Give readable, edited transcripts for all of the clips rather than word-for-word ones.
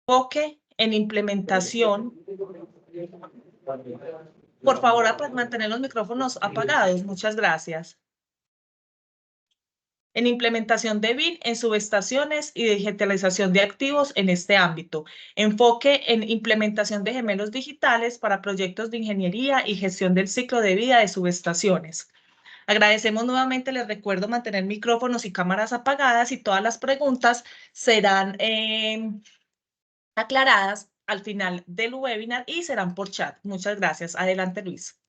Enfoque en implementación. Por favor, mantener los micrófonos apagados. Muchas gracias. En implementación de BIM en subestaciones y digitalización de activos en este ámbito. Enfoque en implementación de gemelos digitales para proyectos de ingeniería y gestión del ciclo de vida de subestaciones. Agradecemos nuevamente, les recuerdo mantener micrófonos y cámaras apagadas y todas las preguntas serán aclaradas al final del webinar y serán por chat. Muchas gracias. Adelante, Luis.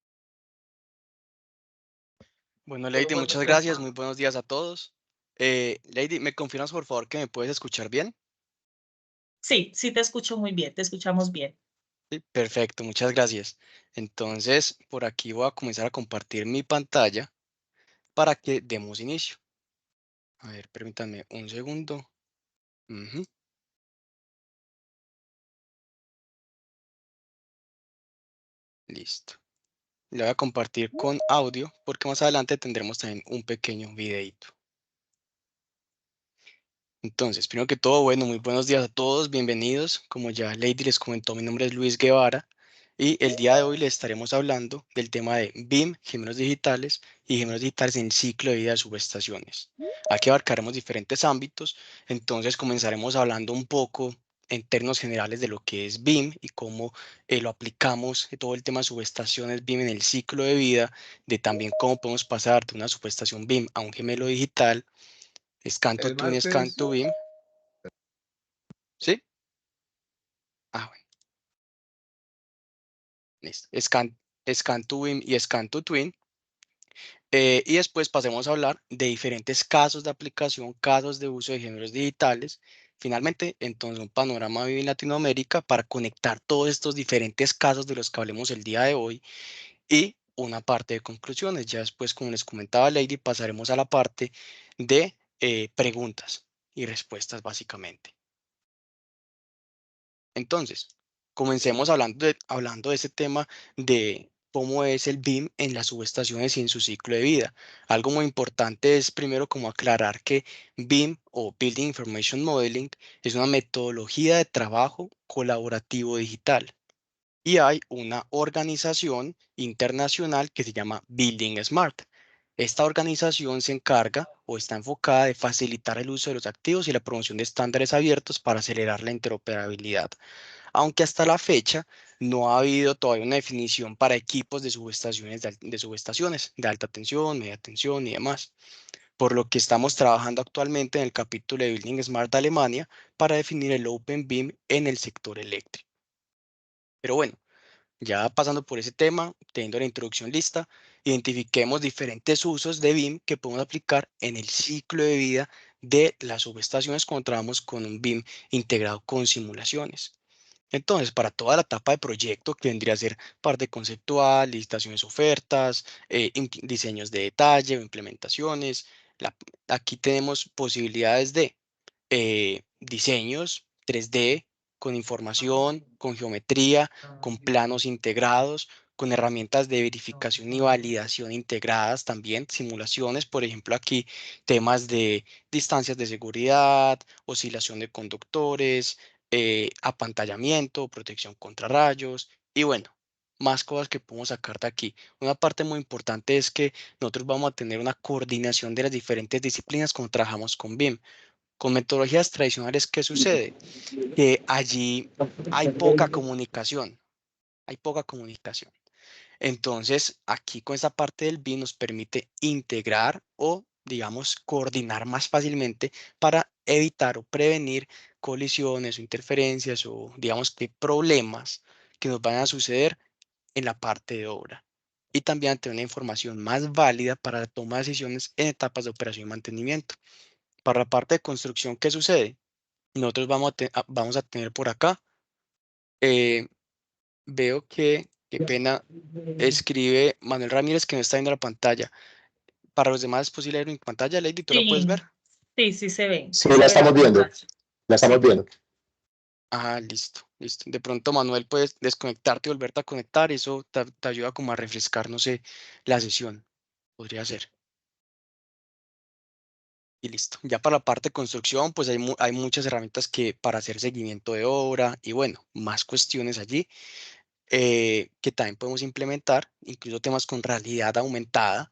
Bueno, Lady, muchas gracias. Muy buenos días a todos. Lady, ¿me confirmas por favor que me puedes escuchar bien? Sí, sí te escucho muy bien, te escuchamos bien. Sí, perfecto, muchas gracias. Entonces, por aquí voy a comenzar a compartir mi pantalla para que demos inicio. A ver, permítanme un segundo. Ujú. Listo. Le voy a compartir con audio porque más adelante tendremos también un pequeño videito. Entonces, primero que todo, bueno, muy buenos días a todos, bienvenidos. Como ya Lady les comentó, mi nombre es Luis Guevara y el día de hoy les estaremos hablando del tema de BIM, gemelos digitales y gemelos digitales en ciclo de vida de subestaciones. Aquí abarcaremos diferentes ámbitos, entonces comenzaremos hablando un poco en términos generales de lo que es BIM y cómo lo aplicamos, todo el tema de subestaciones BIM en el ciclo de vida, de también cómo podemos pasar de una subestación BIM a un gemelo digital. Scan to Twin, Scan to BIM. ¿Sí? Ah, bueno. Listo. Scan to BIM y Scan to Twin. Y después pasemos a hablar de diferentes casos de aplicación, casos de uso de géneros digitales. Finalmente, entonces, un panorama BIM en Latinoamérica para conectar todos estos diferentes casos de los que hablemos el día de hoy y una parte de conclusiones. Ya después, como les comentaba Lady, pasaremos a la parte de preguntas y respuestas, básicamente. Entonces, comencemos hablando de ese tema de cómo es el BIM en las subestaciones y en su ciclo de vida. Algo muy importante es primero como aclarar que BIM o Building Information Modeling es una metodología de trabajo colaborativo digital. Y hay una organización internacional que se llama Building Smart. Esta organización se encarga o está enfocada de facilitar el uso de los activos y la promoción de estándares abiertos para acelerar la interoperabilidad, aunque hasta la fecha no ha habido todavía una definición para equipos de subestaciones de subestaciones de alta tensión, media tensión y demás, por lo que estamos trabajando actualmente en el capítulo de Building Smart de Alemania para definir el Open BIM en el sector eléctrico. Pero bueno, ya pasando por ese tema, teniendo la introducción lista, identifiquemos diferentes usos de BIM que podemos aplicar en el ciclo de vida de las subestaciones cuando trabajamos con un BIM integrado con simulaciones. Entonces, para toda la etapa de proyecto, que vendría a ser parte conceptual, licitaciones, ofertas, diseños de detalle o implementaciones, aquí tenemos posibilidades de diseños 3D con información, con geometría, con planos integrados, con herramientas de verificación y validación integradas también, simulaciones, por ejemplo, aquí temas de distancias de seguridad, oscilación de conductores, apantallamiento, protección contra rayos y bueno, más cosas que podemos sacar de aquí. Una parte muy importante es que nosotros vamos a tener una coordinación de las diferentes disciplinas cuando trabajamos con BIM. Con metodologías tradicionales, ¿qué sucede? Que allí hay poca comunicación, hay poca comunicación. Entonces, aquí con esta parte del BIM nos permite integrar o, digamos, coordinar más fácilmente para evitar o prevenir colisiones o interferencias o, digamos, que problemas que nos van a suceder en la parte de obra. Y también tener una información más válida para la toma de decisiones en etapas de operación y mantenimiento. Para la parte de construcción, ¿qué sucede? Nosotros vamos a tener por acá, eh, veo que, qué pena, escribe Manuel Ramírez que no está viendo la pantalla. Para los demás es posible ver mi pantalla, Lady, ¿tú la puedes Sí, ver? sí, sí se ve. Sí, Sí la se ve estamos la viendo, pantalla. la estamos Sí. viendo. Ah, listo, listo. De pronto, Manuel, puedes desconectarte y volverte a conectar. Eso te ayuda como a refrescar, no sé, la sesión. Podría ser. y listo. Ya para la parte de construcción, pues hay muchas herramientas que para hacer seguimiento de obra y bueno, más cuestiones allí que también podemos implementar, incluso temas con realidad aumentada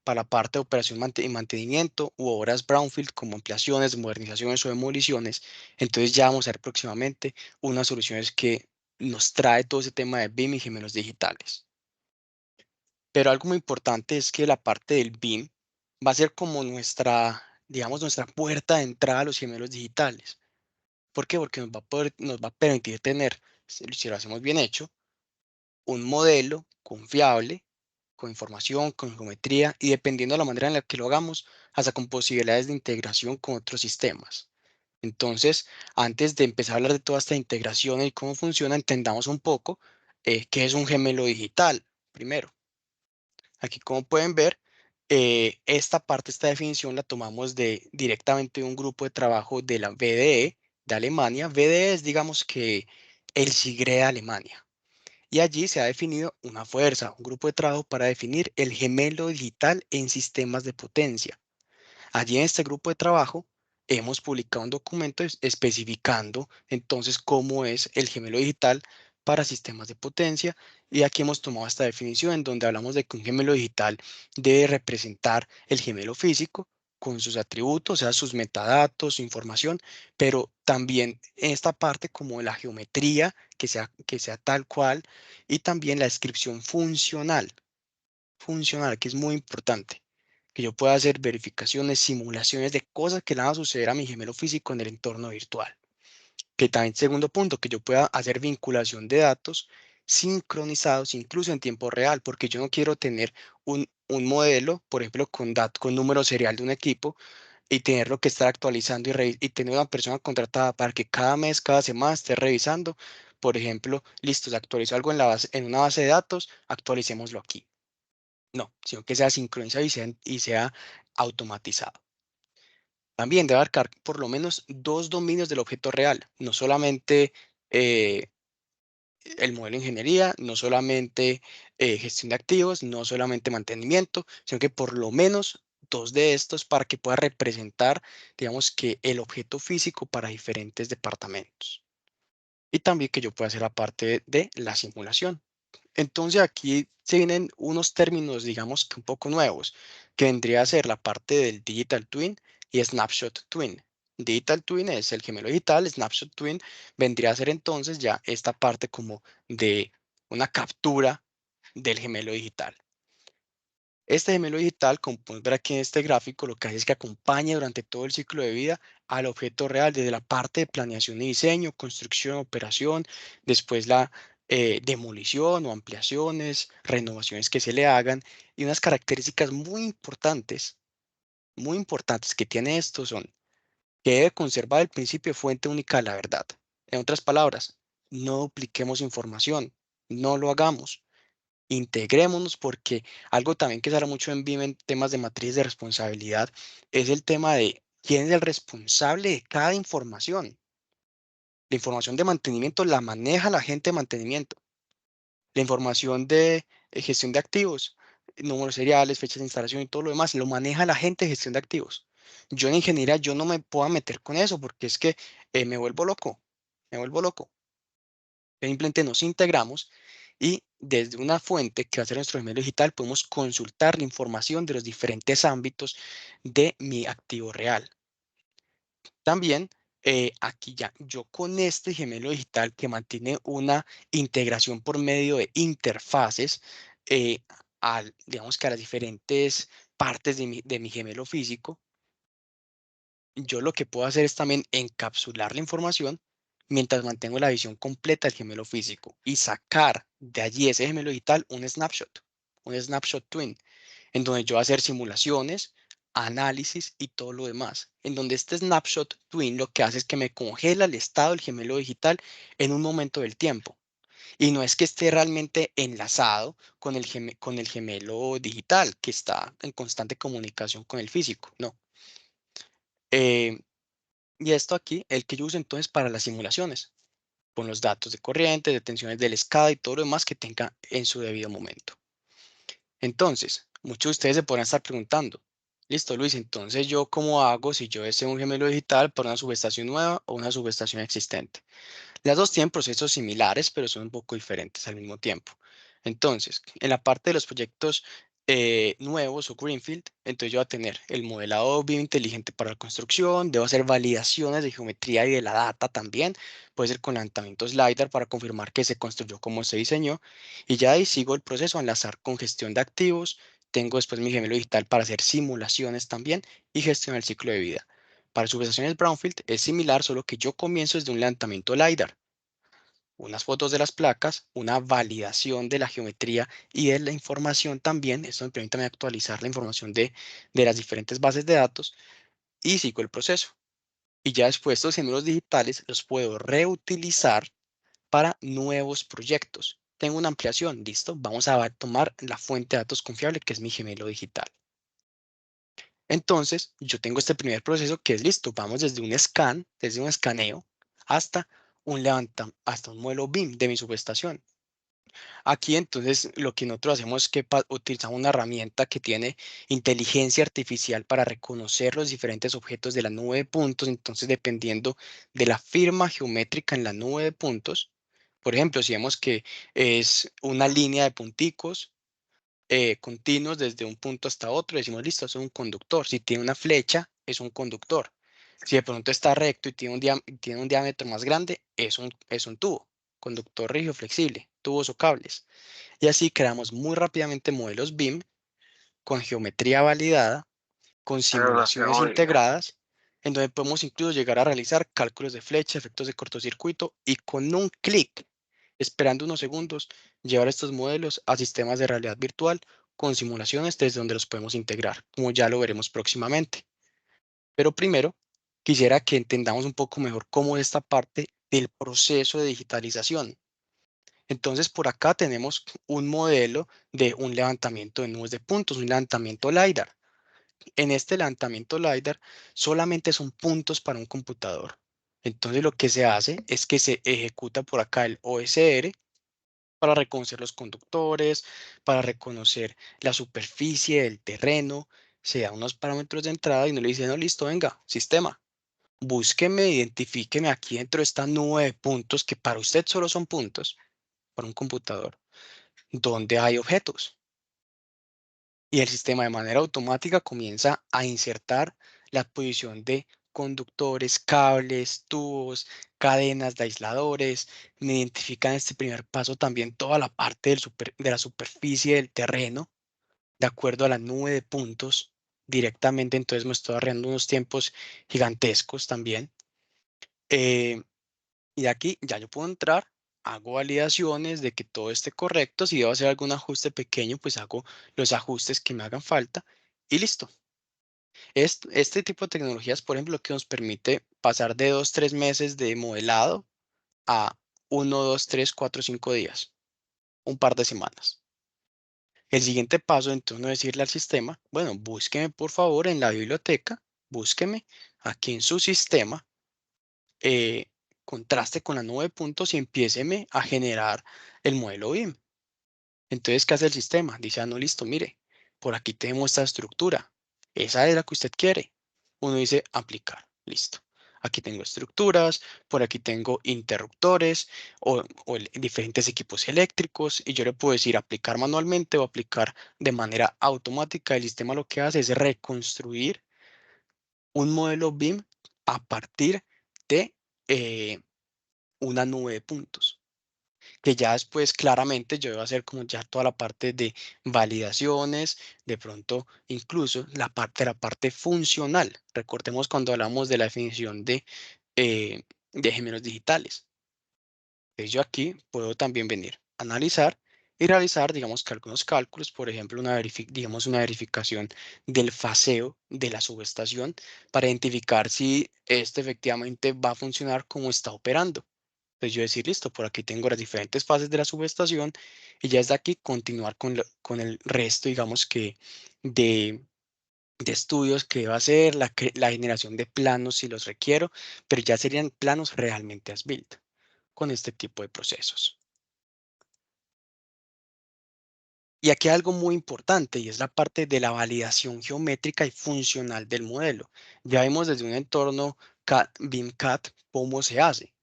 para la parte de operación y mantenimiento u obras brownfield como ampliaciones, modernizaciones o demoliciones. Entonces ya vamos a ver próximamente unas soluciones que nos trae todo ese tema de BIM y gemelos digitales. Pero algo muy importante es que la parte del BIM va a ser como nuestra, digamos, nuestra puerta de entrada a los gemelos digitales. ¿Por qué? Porque nos va a permitir tener, si lo hacemos bien hecho, un modelo confiable, con información, con geometría y dependiendo de la manera en la que lo hagamos, hasta con posibilidades de integración con otros sistemas. Entonces, antes de empezar a hablar de toda esta integración y cómo funciona, entendamos un poco qué es un gemelo digital. Primero, aquí como pueden ver, esta definición la tomamos directamente de un grupo de trabajo de la VDE de Alemania. VDE es, digamos que, el SIGRE de Alemania. Y allí se ha definido una fuerza, un grupo de trabajo para definir el gemelo digital en sistemas de potencia. Allí en este grupo de trabajo hemos publicado un documento especificando entonces cómo es el gemelo digital para sistemas de potencia y aquí hemos tomado esta definición en donde hablamos de que un gemelo digital debe representar el gemelo físico con sus atributos, o sea, sus metadatos, su información, pero también esta parte como la geometría que sea tal cual y también la descripción funcional, que es muy importante, que yo pueda hacer verificaciones, simulaciones de cosas que le van a suceder a mi gemelo físico en el entorno virtual. Que también, segundo punto, que yo pueda hacer vinculación de datos sincronizados incluso en tiempo real, porque yo no quiero tener un modelo, por ejemplo, con número serial de un equipo y tenerlo que estar actualizando y tener una persona contratada para que cada mes, cada semana esté revisando. Por ejemplo, listo, se actualizó algo en una base de datos, actualicémoslo aquí. No, sino que sea sincronizado y sea automatizado. También debe abarcar por lo menos dos dominios del objeto real, no solamente eh, el modelo de ingeniería, no solamente gestión de activos, no solamente mantenimiento, sino que por lo menos dos de estos para que pueda representar, digamos que el objeto físico para diferentes departamentos. Y también que yo pueda hacer la parte de la simulación. Entonces aquí se vienen unos términos, digamos que un poco nuevos, que vendría a ser la parte del Digital Twin y Snapshot Twin. Digital Twin es el gemelo digital, Snapshot Twin vendría a ser entonces ya esta parte como de una captura del gemelo digital. Este gemelo digital, como pueden ver aquí en este gráfico, lo que hace es que acompaña durante todo el ciclo de vida al objeto real, desde la parte de planeación y diseño, construcción, operación, después la demolición o ampliaciones, renovaciones que se le hagan. Y unas características muy importantes que tiene esto son que debe conservar el principio de fuente única de la verdad. En otras palabras, no dupliquemos información, no lo hagamos. Integrémonos porque algo también que se habla mucho en BIM en temas de matriz de responsabilidad es el tema de quién es el responsable de cada información. La información de mantenimiento la maneja la gente de mantenimiento. La información de gestión de activos, números seriales, fechas de instalación y todo lo demás, lo maneja la gente de gestión de activos. Yo en ingeniería, yo no me puedo meter con eso porque es que me vuelvo loco, me vuelvo loco. Simplemente nos integramos y desde una fuente que va a ser nuestro gemelo digital podemos consultar la información de los diferentes ámbitos de mi activo real. También aquí ya yo con este gemelo digital que mantiene una integración por medio de interfaces digamos que a las diferentes partes de mi gemelo físico, yo lo que puedo hacer es también encapsular la información mientras mantengo la visión completa del gemelo físico y sacar de allí ese gemelo digital un snapshot twin, en donde yo voy a hacer simulaciones, análisis y todo lo demás. En donde este snapshot twin lo que hace es que me congela el estado del gemelo digital en un momento del tiempo. Y no es que esté realmente enlazado con el gemelo digital que está en constante comunicación con el físico, no. Eh, Y esto aquí, el que yo uso entonces para las simulaciones, con los datos de corriente, de tensiones del SCADA y todo lo demás que tenga en su debido momento. Entonces, muchos de ustedes se podrán estar preguntando, Listo, Luis. Entonces, ¿yo cómo hago si yo deseo un gemelo digital para una subestación nueva o una subestación existente? Las dos tienen procesos similares, pero son un poco diferentes al mismo tiempo. Entonces, en la parte de los proyectos nuevos o Greenfield, entonces yo voy a tener el modelado BIM inteligente para la construcción, debo hacer validaciones de geometría y de la data también, puede ser con levantamientos LiDAR para confirmar que se construyó como se diseñó, y ya ahí sigo el proceso a enlazar con gestión de activos, tengo después mi gemelo digital para hacer simulaciones también y gestionar el ciclo de vida. Para subestaciones Brownfield es similar, solo que yo comienzo desde un levantamiento LiDAR, unas fotos de las placas, una validación de la geometría y de la información también. Esto me permite a mí actualizar la información de las diferentes bases de datos y sigo el proceso. Y ya después estos gemelos digitales los puedo reutilizar para nuevos proyectos. Tengo una ampliación, listo. Vamos a tomar la fuente de datos confiable que es mi gemelo digital. Entonces, yo tengo este primer proceso que es listo. Vamos desde un scan, desde un escaneo, hasta hasta un modelo BIM de mi subestación. Aquí entonces lo que nosotros hacemos es que utilizamos una herramienta que tiene inteligencia artificial para reconocer los diferentes objetos de la nube de puntos. Entonces, dependiendo de la firma geométrica en la nube de puntos, por ejemplo, si vemos que es una línea de punticos, continuos desde un punto hasta otro, decimos, listo, es un conductor. Si tiene una flecha, es un conductor. Si de pronto está recto y tiene un diámetro más grande, es un tubo, conductor rígido flexible, tubos o cables. Y así creamos muy rápidamente modelos BIM con geometría validada, con Ahora se simulaciones oye. integradas, en donde podemos incluso llegar a realizar cálculos de flecha, efectos de cortocircuito y con un clic, esperando unos segundos, llevar estos modelos a sistemas de realidad virtual con simulaciones desde donde los podemos integrar, como ya lo veremos próximamente. Pero primero, quisiera que entendamos un poco mejor cómo es esta parte del proceso de digitalización. Entonces, por acá tenemos un modelo de un levantamiento de nubes de puntos, un levantamiento LiDAR. En este levantamiento LiDAR solamente son puntos para un computador. Entonces, lo que se hace es que se ejecuta por acá el OSR para reconocer los conductores, para reconocer la superficie del terreno, se da unos parámetros de entrada y no le dice, no, listo, venga, sistema, búsqueme, identifíqueme aquí dentro de esta nube de puntos que para usted solo son puntos, para un computador, donde hay objetos. Y el sistema de manera automática comienza a insertar la posición de conductores, cables, tubos, cadenas de aisladores. Me identifica en este primer paso también toda la parte de la superficie del terreno, de acuerdo a la nube de puntos directamente. Entonces me estoy ahorrando unos tiempos gigantescos también. Eh, y de aquí ya yo puedo entrar, hago validaciones de que todo esté correcto. Si debo hacer algún ajuste pequeño, pues hago los ajustes que me hagan falta y listo. Este tipo de tecnologías, por ejemplo, que nos permite pasar de 2, 3 meses de modelado a 1, 2, 3, 4, 5 días, un par de semanas. El siguiente paso, entonces, no decirle al sistema, bueno, búsqueme por favor en la biblioteca, búsqueme aquí en su sistema, eh, contraste con la nube de puntos y empiéceme a generar el modelo BIM. Entonces, ¿qué hace el sistema? Dice, ah, no, listo, mire, por aquí tenemos esta estructura. Esa es la que usted quiere. Uno dice, aplicar, listo. Aquí tengo estructuras, por aquí tengo interruptores diferentes equipos eléctricos y yo le puedo decir aplicar manualmente o aplicar de manera automática. El sistema lo que hace es reconstruir un modelo BIM a partir de eh, una nube de puntos, que ya después claramente yo debo hacer como ya toda la parte de validaciones, de pronto incluso la parte funcional. Recordemos cuando hablamos de la definición de gemelos digitales. Entonces yo aquí puedo también venir a analizar y realizar, digamos que algunos cálculos, por ejemplo, digamos una verificación del faseo de la subestación para identificar si este efectivamente va a funcionar como está operando. Pues yo decir, listo, por aquí tengo las diferentes fases de la subestación y ya desde aquí continuar con el resto, digamos que de, de estudios que va a hacer, la generación de planos si los requiero, pero ya serían planos realmente as built con este tipo de procesos. Y aquí hay algo muy importante y es la parte de la validación geométrica y funcional del modelo. Ya vimos desde un entorno BIM-CAD cómo se hace,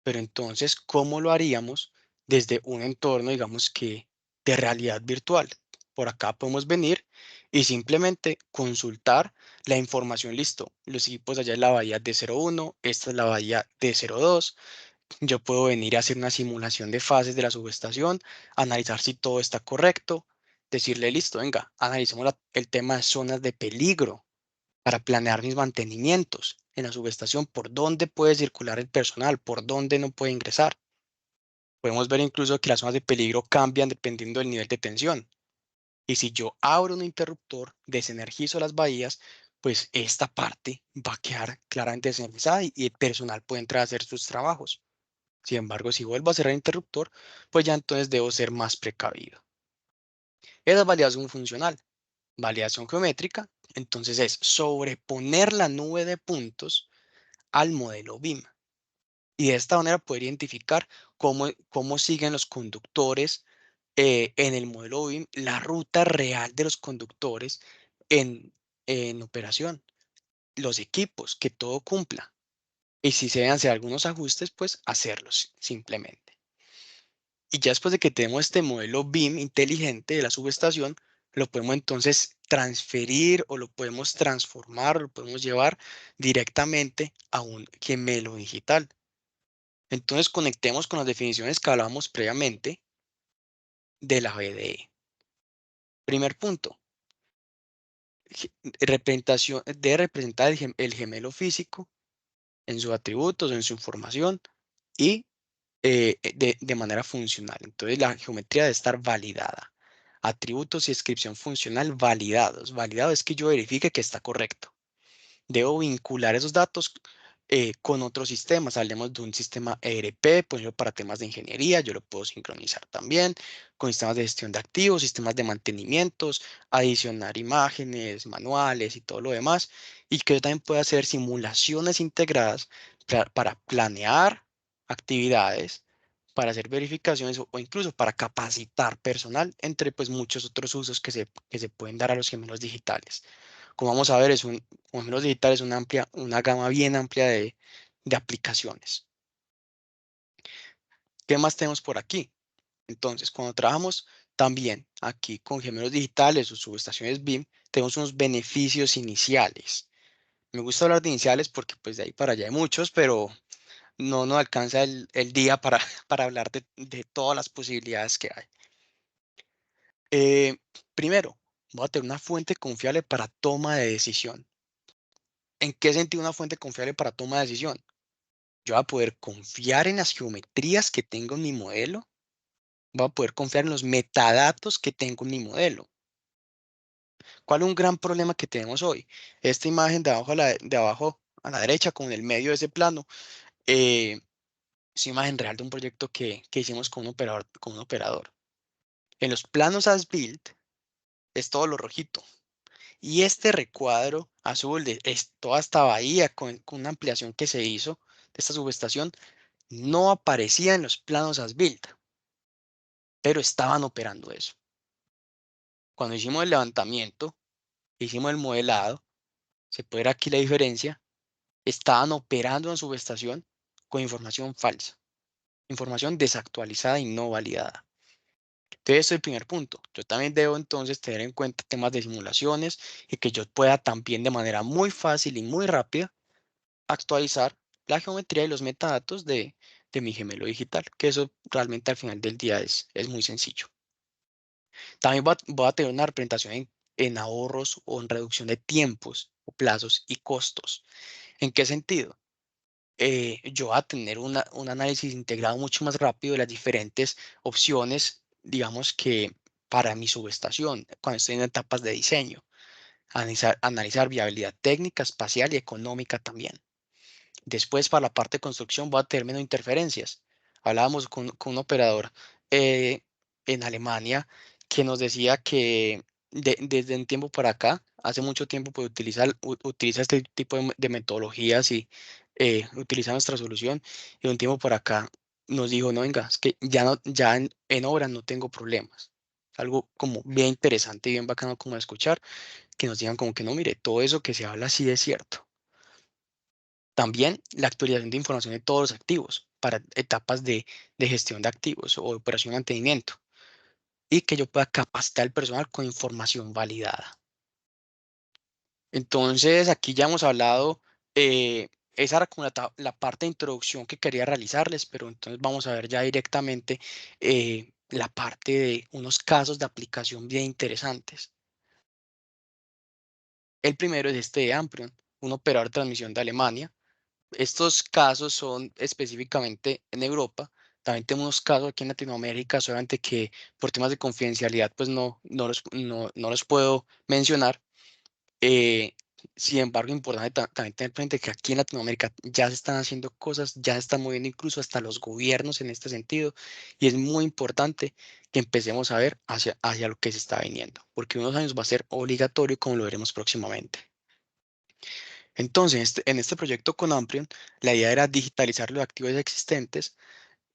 pero entonces, ¿cómo lo haríamos desde un entorno, digamos que, de realidad virtual? Por acá podemos venir y simplemente consultar la información. Listo, los equipos allá en la bahía de 01, esta es la bahía de 02. Yo puedo venir a hacer una simulación de fases de la subestación, analizar si todo está correcto, decirle, listo, venga, analicemos el tema de zonas de peligro para planear mis mantenimientos en la subestación, por dónde puede circular el personal, por dónde no puede ingresar. Podemos ver incluso que las zonas de peligro cambian dependiendo del nivel de tensión. Y si yo abro un interruptor, desenergizo las bahías, pues esta parte va a quedar claramente desenergizada y el personal puede entrar a hacer sus trabajos. Sin embargo, si vuelvo a cerrar el interruptor, pues ya entonces debo ser más precavido. Esa es validación funcional. Validación geométrica, entonces es sobreponer la nube de puntos al modelo BIM. Y de esta manera poder identificar cómo siguen los conductores en el modelo BIM, la ruta real de los conductores en, en operación, los equipos, que todo cumpla. Y si se deben hacer algunos ajustes, pues hacerlos simplemente. Y ya después de que tenemos este modelo BIM inteligente de la subestación, lo podemos entonces transferir o lo podemos transformar, o lo podemos llevar directamente a un gemelo digital. Entonces conectemos con las definiciones que hablábamos previamente de la BDE. Primer punto, representación, de representar el gemelo físico en sus atributos, en su información y de manera funcional. Entonces la geometría debe estar validada. Atributos y descripción funcional validados. Validado es que yo verifique que está correcto. Debo vincular esos datos con otros sistemas. Hablemos de un sistema ERP, por ejemplo, para temas de ingeniería, yo lo puedo sincronizar también con sistemas de gestión de activos, sistemas de mantenimientos, adicionar imágenes, manuales y todo lo demás. Y que yo también pueda hacer simulaciones integradas para planear actividades, para hacer verificaciones o incluso para capacitar personal, entre pues muchos otros usos que se pueden dar a los gemelos digitales. Como vamos a ver, como gemelos digitales es una gama bien amplia de aplicaciones. ¿Qué más tenemos por aquí? Entonces, cuando trabajamos también aquí con gemelos digitales o subestaciones BIM, tenemos unos beneficios iniciales. Me gusta hablar de iniciales porque pues de ahí para allá hay muchos, pero no nos alcanza el día para, para hablar de todas las posibilidades que hay. Eh, Primero, voy a tener una fuente confiable para toma de decisión. ¿En qué sentido una fuente confiable para toma de decisión? Yo voy a poder confiar en las geometrías que tengo en mi modelo. Voy a poder confiar en los metadatos que tengo en mi modelo. ¿Cuál es un gran problema que tenemos hoy? Esta imagen de abajo a la derecha con el medio de ese plano es una imagen real de un proyecto que hicimos con un operador. En los planos as built es todo lo rojito. Y este recuadro azul es toda esta bahía con una ampliación que se hizo de esta subestación no aparecía en los planos as built, pero estaban operando eso. Cuando hicimos el levantamiento, hicimos el modelado, se puede ver aquí la diferencia, estaban operando en subestación con información falsa, información desactualizada y no validada. Entonces, ese es el primer punto. Yo también debo entonces tener en cuenta temas de simulaciones y que yo pueda también de manera muy fácil y muy rápida actualizar la geometría y los metadatos de mi gemelo digital, que eso realmente al final del día es muy sencillo. También voy a tener una representación en ahorros o en reducción de tiempos o plazos y costos. ¿En qué sentido? Yo voy a tener un análisis integrado mucho más rápido de las diferentes opciones, digamos que para mi subestación, cuando estoy en etapas de diseño, analizar viabilidad técnica, espacial y económica también. Después, para la parte de construcción, voy a término de interferencias. Hablábamos con un operador eh, en Alemania que nos decía que desde un tiempo para acá, hace mucho tiempo, pues utiliza este tipo de metodologías y utiliza nuestra solución. Y de un tiempo para acá nos dijo, no, venga, es que ya, no, ya en obra no tengo problemas. Algo como bien interesante y bien bacano como de escuchar, que nos digan como que no, mire, todo eso que se habla sí es cierto. También la actualización de información de todos los activos para etapas de gestión de activos o operación de mantenimiento y que yo pueda capacitar al personal con información validada. Entonces, aquí ya hemos hablado, esa era como la parte de introducción que quería realizarles, pero entonces vamos a ver ya directamente la parte de unos casos de aplicación bien interesantes. El primero es este de Amprion, un operador de transmisión de Alemania. Estos casos son específicamente en Europa. También tenemos unos casos aquí en Latinoamérica, solamente que por temas de confidencialidad pues no los puedo mencionar. Eh, Sin embargo, importante también tener presente que aquí en Latinoamérica ya se están haciendo cosas, ya se están moviendo incluso hasta los gobiernos en este sentido, y es muy importante que empecemos a ver hacia lo que se está viniendo, porque unos años va a ser obligatorio, como lo veremos próximamente. Entonces, en este proyecto con Amprion, la idea era digitalizar los activos existentes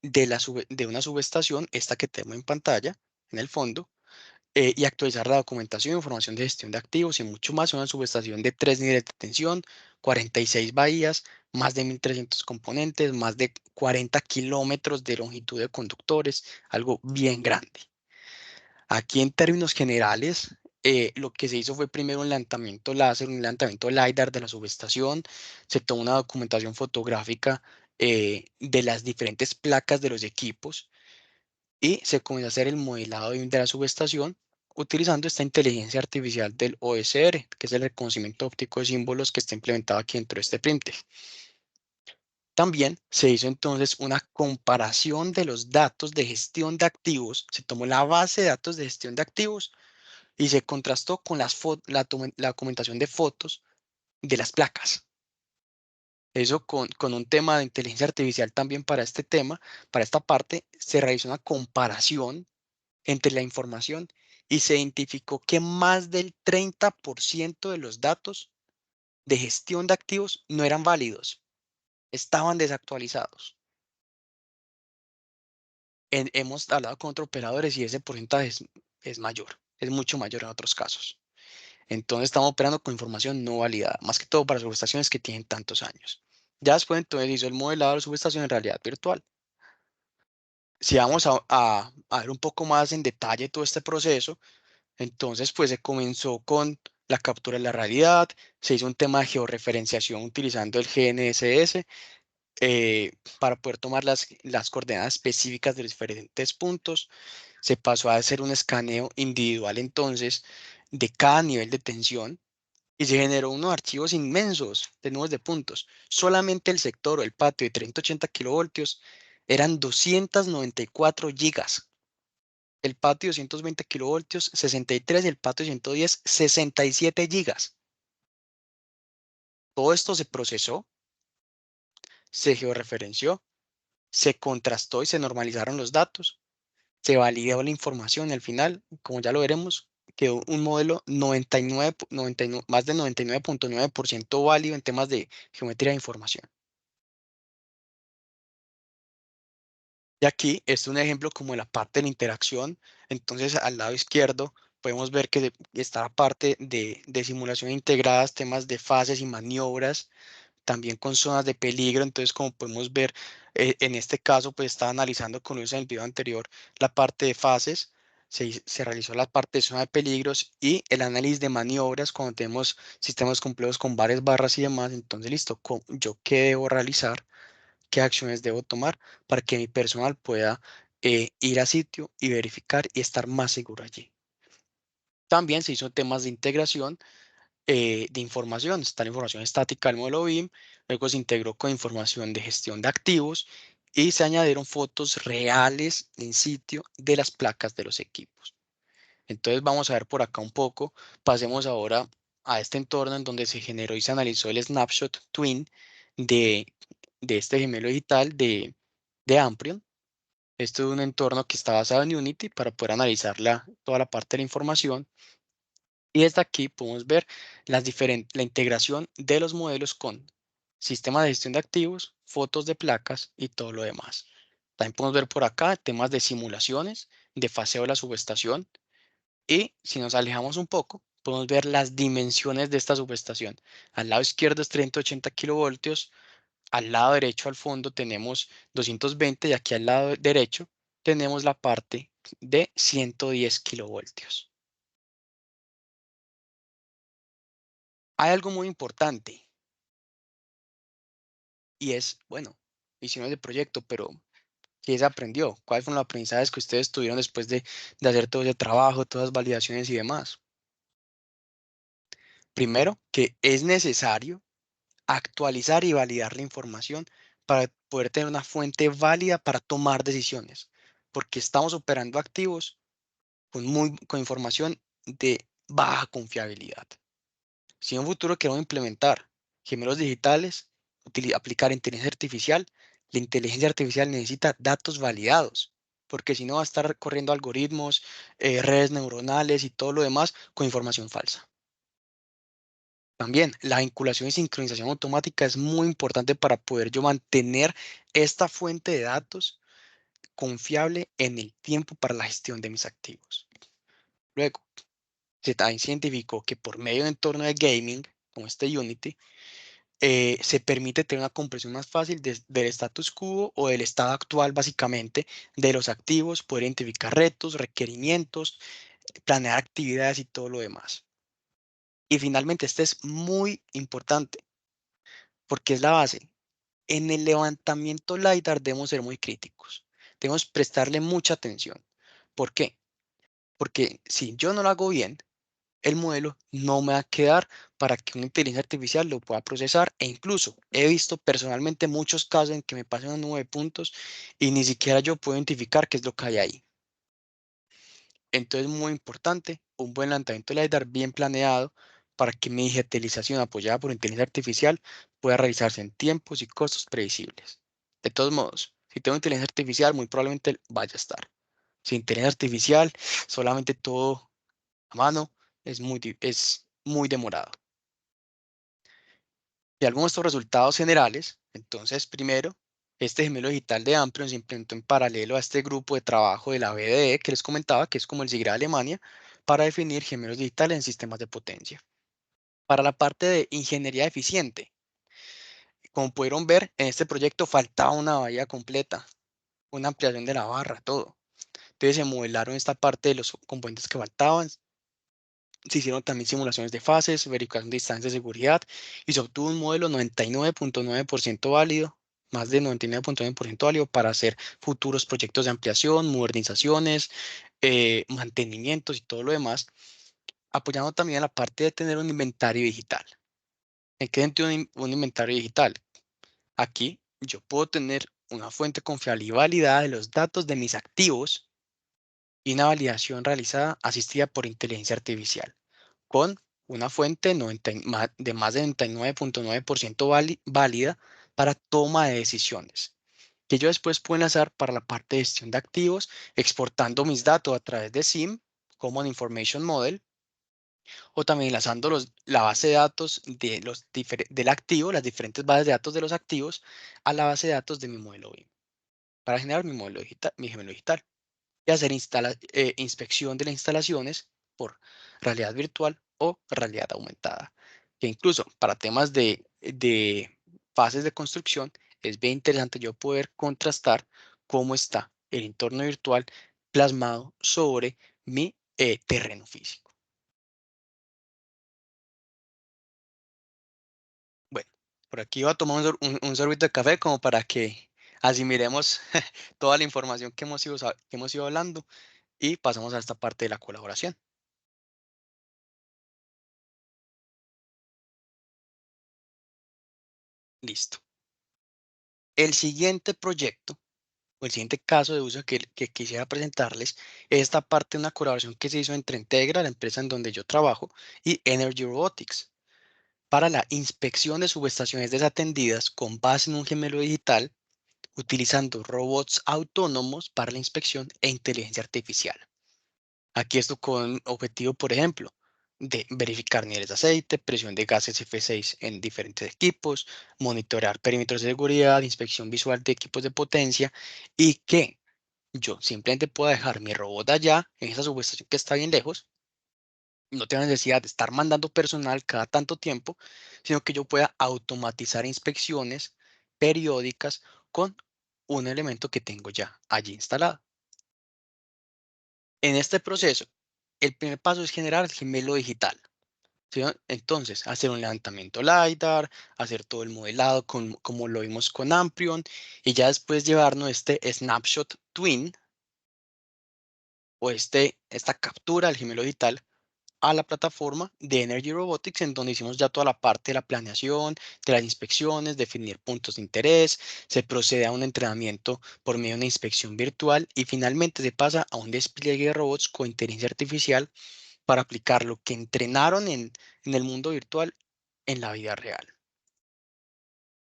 de una subestación, esta que tengo en pantalla, en el fondo, y actualizar la documentación, información de gestión de activos y mucho más. Una subestación de 3 niveles de tensión, 46 bahías, más de 1.300 componentes, más de 40 kilómetros de longitud de conductores, algo bien grande. Aquí en términos generales, lo que se hizo fue primero un levantamiento láser, un levantamiento LiDAR de la subestación, se tomó una documentación fotográfica de las diferentes placas de los equipos y se comenzó a hacer el modelado de la subestación utilizando esta inteligencia artificial del OSR, que es el reconocimiento óptico de símbolos que está implementado aquí dentro de este printer. También se hizo entonces una comparación de los datos de gestión de activos, se tomó la base de datos de gestión de activos y se contrastó con la documentación de fotos de las placas. Eso con un tema de inteligencia artificial también para este tema, para esta parte, se realizó una comparación entre la información y se identificó que más del 30% de los datos de gestión de activos no eran válidos, estaban desactualizados. Hemos hablado con otros operadores y ese porcentaje es mayor, es mucho mayor en otros casos. Entonces estamos operando con información no validada, más que todo para subestaciones que tienen tantos años. Ya después entonces hizo el modelado de la subestación en realidad virtual. Si vamos a ver un poco más en detalle todo este proceso, entonces pues se comenzó con la captura de la realidad, se hizo un tema de georreferenciación utilizando el GNSS para poder tomar las coordenadas específicas de los diferentes puntos. Se pasó a hacer un escaneo individual entonces de cada nivel de tensión y se generó unos archivos inmensos de nubes de puntos. Solamente el sector o el patio de 380 kilovoltios eran 294 gigas. El patio de 220 kilovoltios, 63, y el patio de 110, 67 gigas. Todo esto se procesó, se georreferenció, se contrastó y se normalizaron los datos, se validó la información y al final, como ya lo veremos, quedó un modelo 99, más del 99.9% válido en temas de geometría de información. Y aquí es un ejemplo como de la parte de la interacción. Entonces, al lado izquierdo podemos ver que está la parte de simulación integradas, temas de fases y maniobras, también con zonas de peligro. Entonces, como podemos ver, en este caso, pues estaba analizando con Luis en el video anterior la parte de fases. Se realizó la parte de zona de peligros y el análisis de maniobras cuando tenemos sistemas complejos con varias barras y demás. Entonces, listo, ¿yo qué debo realizar? ¿Qué acciones debo tomar para que mi personal pueda ir a sitio y verificar y estar más seguro allí? También se hizo temas de integración de información. Está la información estática del modelo BIM, luego se integró con información de gestión de activos y se añadieron fotos reales en sitio de las placas de los equipos. Entonces vamos a ver por acá un poco. Pasemos ahora a este entorno en donde se generó y se analizó el snapshot twin de, de este gemelo digital de Amprion. Esto es un entorno que está basado en Unity para poder analizar toda la parte de la información. Y desde aquí podemos ver la integración de los modelos con sistema de gestión de activos, fotos de placas y todo lo demás. También podemos ver por acá temas de simulaciones, de faseo de la subestación, Y si nos alejamos un poco, podemos ver las dimensiones de esta subestación. Al lado izquierdo es 380 kilovoltios, al lado derecho al fondo tenemos 220 y aquí al lado derecho tenemos la parte de 110 kilovoltios. Hay algo muy importante y es, bueno, hicimos el proyecto, pero ¿qué se aprendió? ¿Cuáles fueron los aprendizajes que ustedes tuvieron después de hacer todo ese trabajo, todas las validaciones y demás? Primero, que es necesario actualizar y validar la información para poder tener una fuente válida para tomar decisiones, porque estamos operando activos con información de baja confiabilidad. Si en un futuro queremos implementar gemelos digitales, aplicar inteligencia artificial, la inteligencia artificial necesita datos validados, porque si no va a estar corriendo algoritmos, redes neuronales y todo lo demás con información falsa. También la vinculación y sincronización automática es muy importante para poder yo mantener esta fuente de datos confiable en el tiempo para la gestión de mis activos. Luego, se también se identificó que por medio de entorno de gaming, como este Unity, se permite tener una comprensión más fácil del status quo o del estado actual, básicamente, de los activos, poder identificar retos, requerimientos, planear actividades y todo lo demás. Y finalmente, este es muy importante porque es la base. En el levantamiento LiDAR debemos ser muy críticos. Debemos prestarle mucha atención. ¿Por qué? Porque si yo no lo hago bien, el modelo no me va a quedar para que una inteligencia artificial lo pueda procesar. E incluso he visto personalmente muchos casos en que me pasan una nube de puntos y ni siquiera yo puedo identificar qué es lo que hay ahí. Entonces, muy importante, un buen lanzamiento de LiDAR bien planeado para que mi digitalización apoyada por inteligencia artificial pueda realizarse en tiempos y costos predecibles. De todos modos, si tengo inteligencia artificial, muy probablemente vaya a estar. Sin inteligencia artificial, solamente todo a mano es muy demorado. Y algunos de estos resultados generales, entonces, primero, este gemelo digital de Amprion se implementó en paralelo a este grupo de trabajo de la BDE que les comentaba, que es como el SIGRA de Alemania, para definir gemelos digitales en sistemas de potencia. Para la parte de ingeniería eficiente, como pudieron ver, en este proyecto faltaba una bahía completa, una ampliación de la barra, todo. Entonces se modelaron esta parte de los componentes que faltaban, se hicieron también simulaciones de fases, verificación de distancias de seguridad y se obtuvo un modelo 99.9% válido, más de 99.9% válido para hacer futuros proyectos de ampliación, modernizaciones, mantenimientos y todo lo demás, apoyando también a la parte de tener un inventario digital. ¿En qué sentido un inventario digital? Aquí yo puedo tener una fuente confiable y validada de los datos de mis activos y una validación realizada asistida por inteligencia artificial, con una fuente de más de 99.9% válida para toma de decisiones, que yo después puedo enlazar para la parte de gestión de activos, exportando mis datos a través de SIM, Common Information Model, o también enlazando la base de datos del activo, las diferentes bases de datos de los activos, a la base de datos de mi modelo BIM, para generar mi modelo digital, mi gemelo digital y hacer inspección de las instalaciones por realidad virtual o realidad aumentada. Que incluso para temas de fases de construcción es bien interesante yo poder contrastar cómo está el entorno virtual plasmado sobre mi terreno físico. Bueno, por aquí voy a tomar un sorbito de café como para que asimilemos toda la información que hemos ido hablando y pasamos a esta parte de la colaboración. Listo. El siguiente proyecto o el siguiente caso de uso que quisiera presentarles es esta parte de una colaboración que se hizo entre Integra, la empresa en donde yo trabajo, y Energy Robotics para la inspección de subestaciones desatendidas con base en un gemelo digital utilizando robots autónomos para la inspección e inteligencia artificial. Aquí esto con objetivo, por ejemplo, de verificar niveles de aceite, presión de gases F6 en diferentes equipos, monitorear perímetros de seguridad, inspección visual de equipos de potencia y que yo simplemente pueda dejar mi robot allá en esa subestación que está bien lejos no tengo necesidad de estar mandando personal cada tanto tiempo, sino que yo pueda automatizar inspecciones periódicas con un elemento que tengo ya allí instalado. En este proceso, el primer paso es generar el gemelo digital. ¿Sí? Entonces, hacer un levantamiento LiDAR, hacer todo el modelado como lo vimos con Amprion, y ya después llevarnos este snapshot twin o esta captura del gemelo digital a la plataforma de Energy Robotics, en donde hicimos ya toda la parte de la planeación, de las inspecciones, definir puntos de interés, se procede a un entrenamiento por medio de una inspección virtual y finalmente se pasa a un despliegue de robots con inteligencia artificial para aplicar lo que entrenaron en el mundo virtual en la vida real.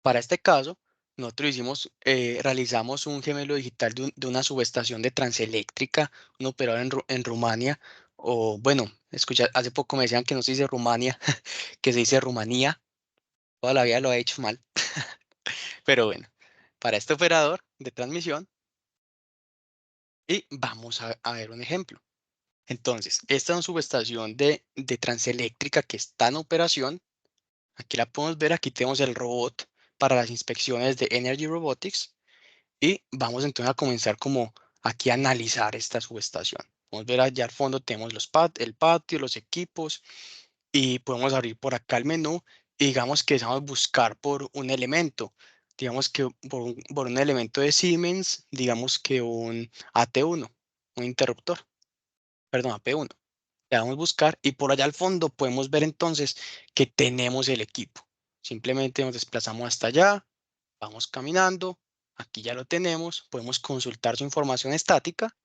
Para este caso, nosotros realizamos un gemelo digital de una subestación de Transeléctrica, un operador en Rumania, o bueno, escucha, hace poco me decían que no se dice Rumania, que se dice Rumanía, toda la vida lo he hecho mal, pero bueno, para este operador de transmisión, y vamos a ver un ejemplo. Entonces, esta es una subestación de Transeléctrica que está en operación. Aquí la podemos ver, aquí tenemos el robot para las inspecciones de Energy Robotics. Y vamos entonces a comenzar como aquí a analizar esta subestación. Vamos a ver allá al fondo tenemos el patio, los equipos y podemos abrir por acá el menú y digamos que deseamos buscar por un elemento. Digamos que por un elemento de Siemens, digamos que un AT1, un interruptor, perdón, AP1. Le damos buscar y por allá al fondo podemos ver entonces que tenemos el equipo. Simplemente nos desplazamos hasta allá, vamos caminando, aquí ya lo tenemos, podemos consultar su información estática,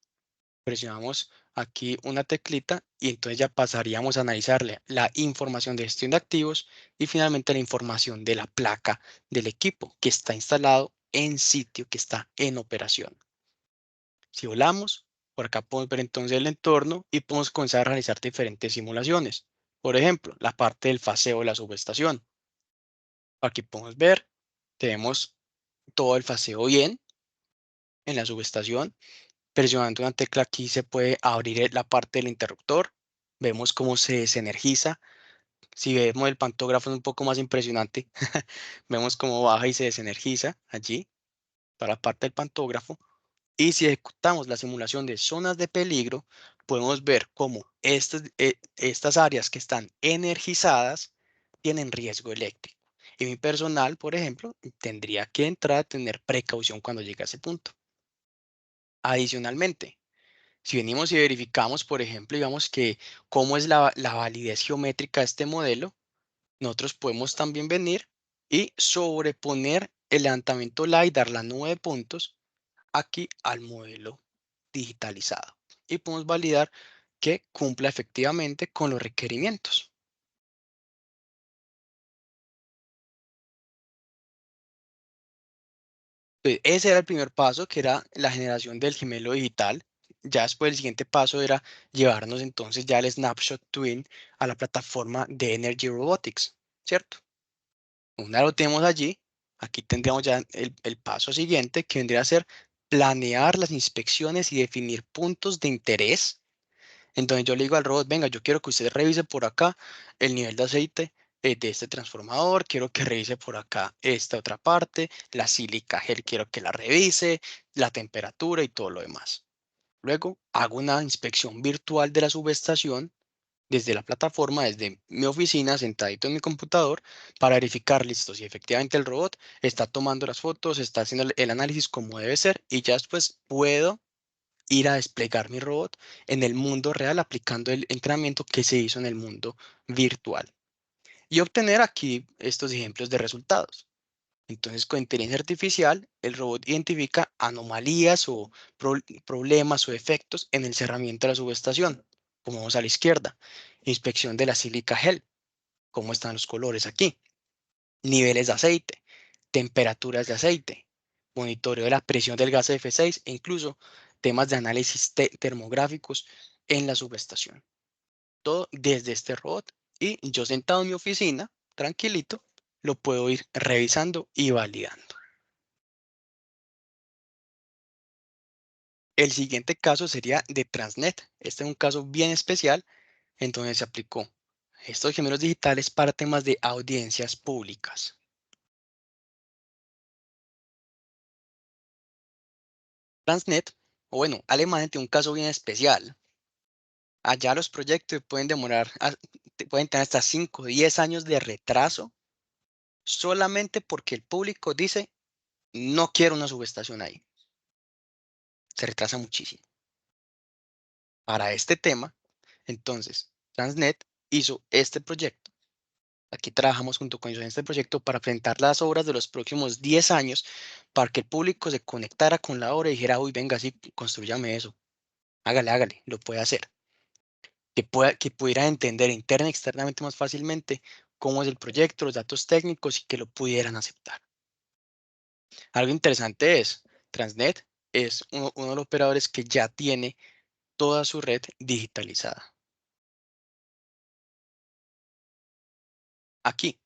presionamos aquí una teclita y entonces ya pasaríamos a analizarle la información de gestión de activos y finalmente la información de la placa del equipo que está instalado en sitio, que está en operación. Si volamos, por acá podemos ver entonces el entorno y podemos comenzar a realizar diferentes simulaciones. Por ejemplo, la parte del faseo de la subestación. Aquí podemos ver, tenemos todo el faseo bien en la subestación. Presionando una tecla aquí se puede abrir la parte del interruptor. Vemos cómo se desenergiza. Si vemos el pantógrafo es un poco más impresionante. Vemos cómo baja y se desenergiza allí para la parte del pantógrafo. Y si ejecutamos la simulación de zonas de peligro, podemos ver cómo estas áreas que están energizadas tienen riesgo eléctrico. Y mi personal, por ejemplo, tendría que entrar a tener precaución cuando llegue a ese punto. Adicionalmente, si venimos y verificamos, por ejemplo, digamos que cómo es la validez geométrica de este modelo, nosotros podemos también venir y sobreponer el levantamiento LiDAR, la nube de puntos, aquí al modelo digitalizado y podemos validar que cumpla efectivamente con los requerimientos. Entonces, ese era el primer paso, que era la generación del gemelo digital. Ya después el siguiente paso era llevarnos entonces ya el Snapshot Twin a la plataforma de Energy Robotics, ¿cierto? Una vez lo tenemos allí, aquí tendríamos ya el paso siguiente, que vendría a ser planear las inspecciones y definir puntos de interés. Entonces yo le digo al robot, venga, yo quiero que usted revise por acá el nivel de aceite de este transformador, quiero que revise por acá esta otra parte, la sílica gel quiero que la revise, la temperatura y todo lo demás. Luego hago una inspección virtual de la subestación desde la plataforma, desde mi oficina, sentadito en mi computador, para verificar, listo, si efectivamente el robot está tomando las fotos, está haciendo el análisis como debe ser y ya después puedo ir a desplegar mi robot en el mundo real aplicando el entrenamiento que se hizo en el mundo virtual y obtener aquí estos ejemplos de resultados. Entonces, con inteligencia artificial, el robot identifica anomalías o problemas o efectos en el cerramiento de la subestación, como vemos a la izquierda. Inspección de la sílica gel, cómo están los colores aquí. Niveles de aceite, temperaturas de aceite, monitoreo de la presión del gas F6 e incluso temas de análisis termográficos en la subestación. Todo desde este robot y yo sentado en mi oficina, tranquilito, lo puedo ir revisando y validando. El siguiente caso sería de Transnet. Este es un caso bien especial en donde se aplicó estos gemelos digitales para temas de audiencias públicas. Transnet, o bueno, Alemania tiene un caso bien especial. Allá los proyectos pueden pueden tener hasta 5 o 10 años de retraso solamente porque el público dice, no quiero una subestación ahí. Se retrasa muchísimo. Para este tema, entonces, Transnet hizo este proyecto. Aquí trabajamos junto con ellos en este proyecto para presentar las obras de los próximos 10 años para que el público se conectara con la obra y dijera, uy, venga, sí, construyame eso. Hágale, lo puede hacer. Que pudiera entender interna y externamente más fácilmente cómo es el proyecto, los datos técnicos y que lo pudieran aceptar. Algo interesante es, Transnet es uno de los operadores que ya tiene toda su red digitalizada. Aquí,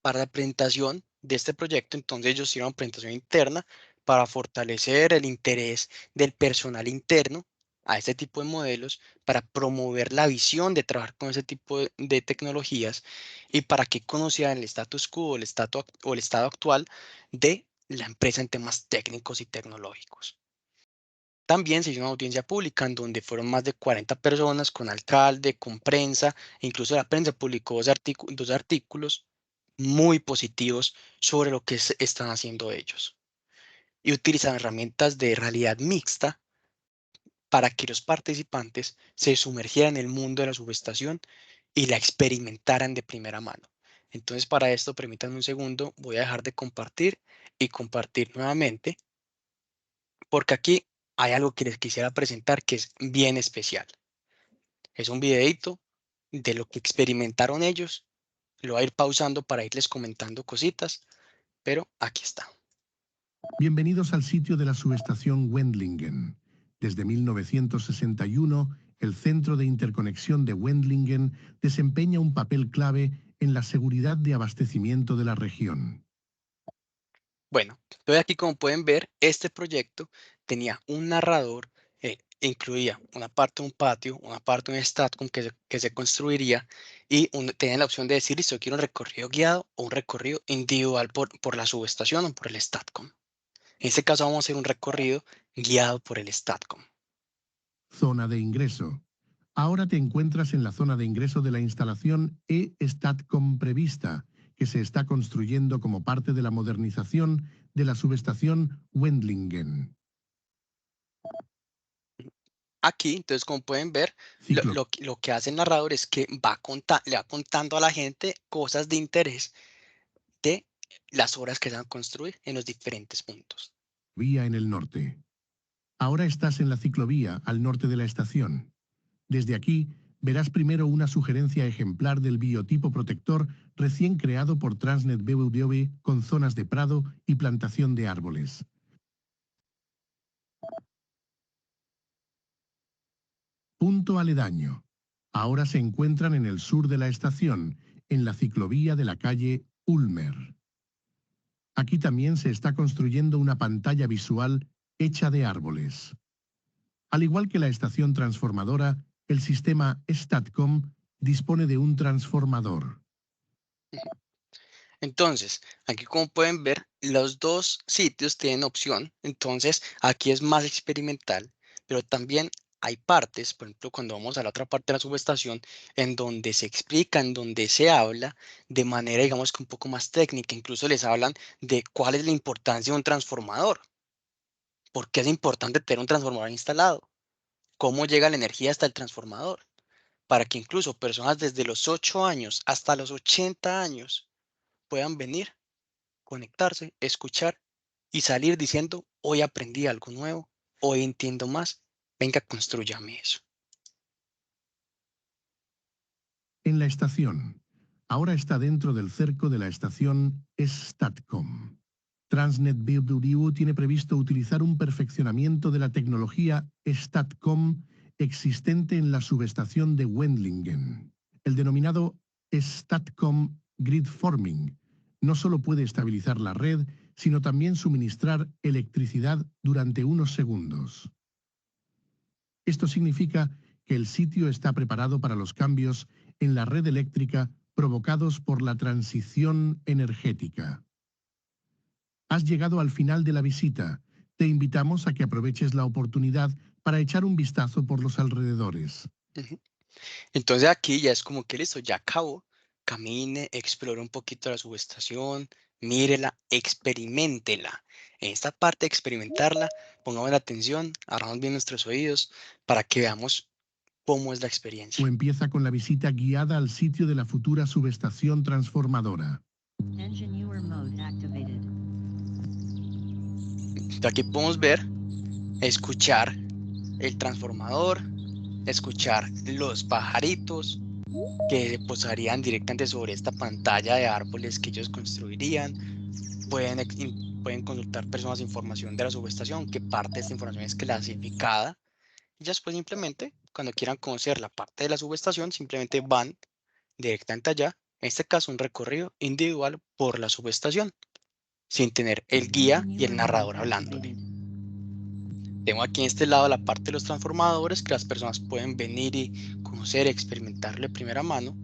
para la presentación de este proyecto, entonces ellos hicieron una presentación interna para fortalecer el interés del personal interno a este tipo de modelos, para promover la visión de trabajar con ese tipo de tecnologías y para que conocieran el status quo o el estado actual de la empresa en temas técnicos y tecnológicos. También se hizo una audiencia pública en donde fueron más de 40 personas con alcalde, con prensa, e incluso la prensa publicó dos artículos muy positivos sobre lo que están haciendo ellos. Y utilizan herramientas de realidad mixta para que los participantes se sumergieran en el mundo de la subestación y la experimentaran de primera mano. Entonces, para esto, permítanme un segundo, voy a dejar de compartir y compartir nuevamente, porque aquí hay algo que les quisiera presentar que es bien especial. Es un videito de lo que experimentaron ellos. Lo voy a ir pausando para irles comentando cositas, pero aquí está. Bienvenidos al sitio de la subestación Wendlingen. Desde 1961, el Centro de Interconexión de Wendlingen desempeña un papel clave en la seguridad de abastecimiento de la región. Bueno, entonces aquí como pueden ver, este proyecto tenía un narrador, incluía una parte de un patio, una parte de un STATCOM que se construiría y tenía la opción de decir, listo, quiero un recorrido guiado o un recorrido individual por la subestación o por el STATCOM. En este caso vamos a hacer un recorrido guiado por el STATCOM. Zona de ingreso. Ahora te encuentras en la zona de ingreso de la instalación E-STATCOM prevista, que se está construyendo como parte de la modernización de la subestación Wendlingen. Aquí, entonces, como pueden ver, Ciclo. lo que hace el narrador es que le va contando a la gente cosas de interés de las obras que se van a construir en los diferentes puntos. Vía en el norte. Ahora estás en la ciclovía al norte de la estación. Desde aquí verás primero una sugerencia ejemplar del biotipo protector recién creado por Transnet BBVA con zonas de prado y plantación de árboles. Punto aledaño. Ahora se encuentran en el sur de la estación, en la ciclovía de la calle Ulmer. Aquí también se está construyendo una pantalla visual hecha de árboles. Al igual que la estación transformadora, el sistema STATCOM dispone de un transformador. Entonces, aquí como pueden ver, los dos sitios tienen opción. Entonces, aquí es más experimental, pero también hay partes, por ejemplo, cuando vamos a la otra parte de la subestación, en donde se explica, en donde se habla de manera, digamos que un poco más técnica. Incluso les hablan de cuál es la importancia de un transformador. ¿Por qué es importante tener un transformador instalado? ¿Cómo llega la energía hasta el transformador? Para que incluso personas desde los 8 años hasta los 80 años puedan venir, conectarse, escuchar y salir diciendo, hoy aprendí algo nuevo, hoy entiendo más, venga, construyame eso. En la estación. Ahora está dentro del cerco de la estación STATCOM. Transnet BW tiene previsto utilizar un perfeccionamiento de la tecnología STATCOM existente en la subestación de Wendlingen. El denominado STATCOM Grid Forming no solo puede estabilizar la red, sino también suministrar electricidad durante unos segundos. Esto significa que el sitio está preparado para los cambios en la red eléctrica provocados por la transición energética. Has llegado al final de la visita. Te invitamos a que aproveches la oportunidad para echar un vistazo por los alrededores. Ujú. Entonces aquí ya es como que listo, ya acabó. Camine, explore un poquito la subestación, mírela, experiméntela. En esta parte de experimentarla, pongamos la atención, abramos bien nuestros oídos para que veamos cómo es la O experiencia. empieza con la visita guiada al sitio de la futura subestación transformadora. Engineer mode activated. Entonces, aquí podemos ver, escuchar el transformador, escuchar los pajaritos que posarían directamente sobre esta pantalla de árboles que ellos construirían. Pueden consultar personas información de la subestación, que parte de esta información es clasificada. Y ya después simplemente, cuando quieran conocer la parte de la subestación, simplemente van directamente allá. En este caso, un recorrido individual por la subestación, sin tener el guía y el Engineer narrador mode hablándole. activated. Tengo aquí en este lado la parte de los transformadores que las personas pueden venir y conocer, experimentar de primera mano.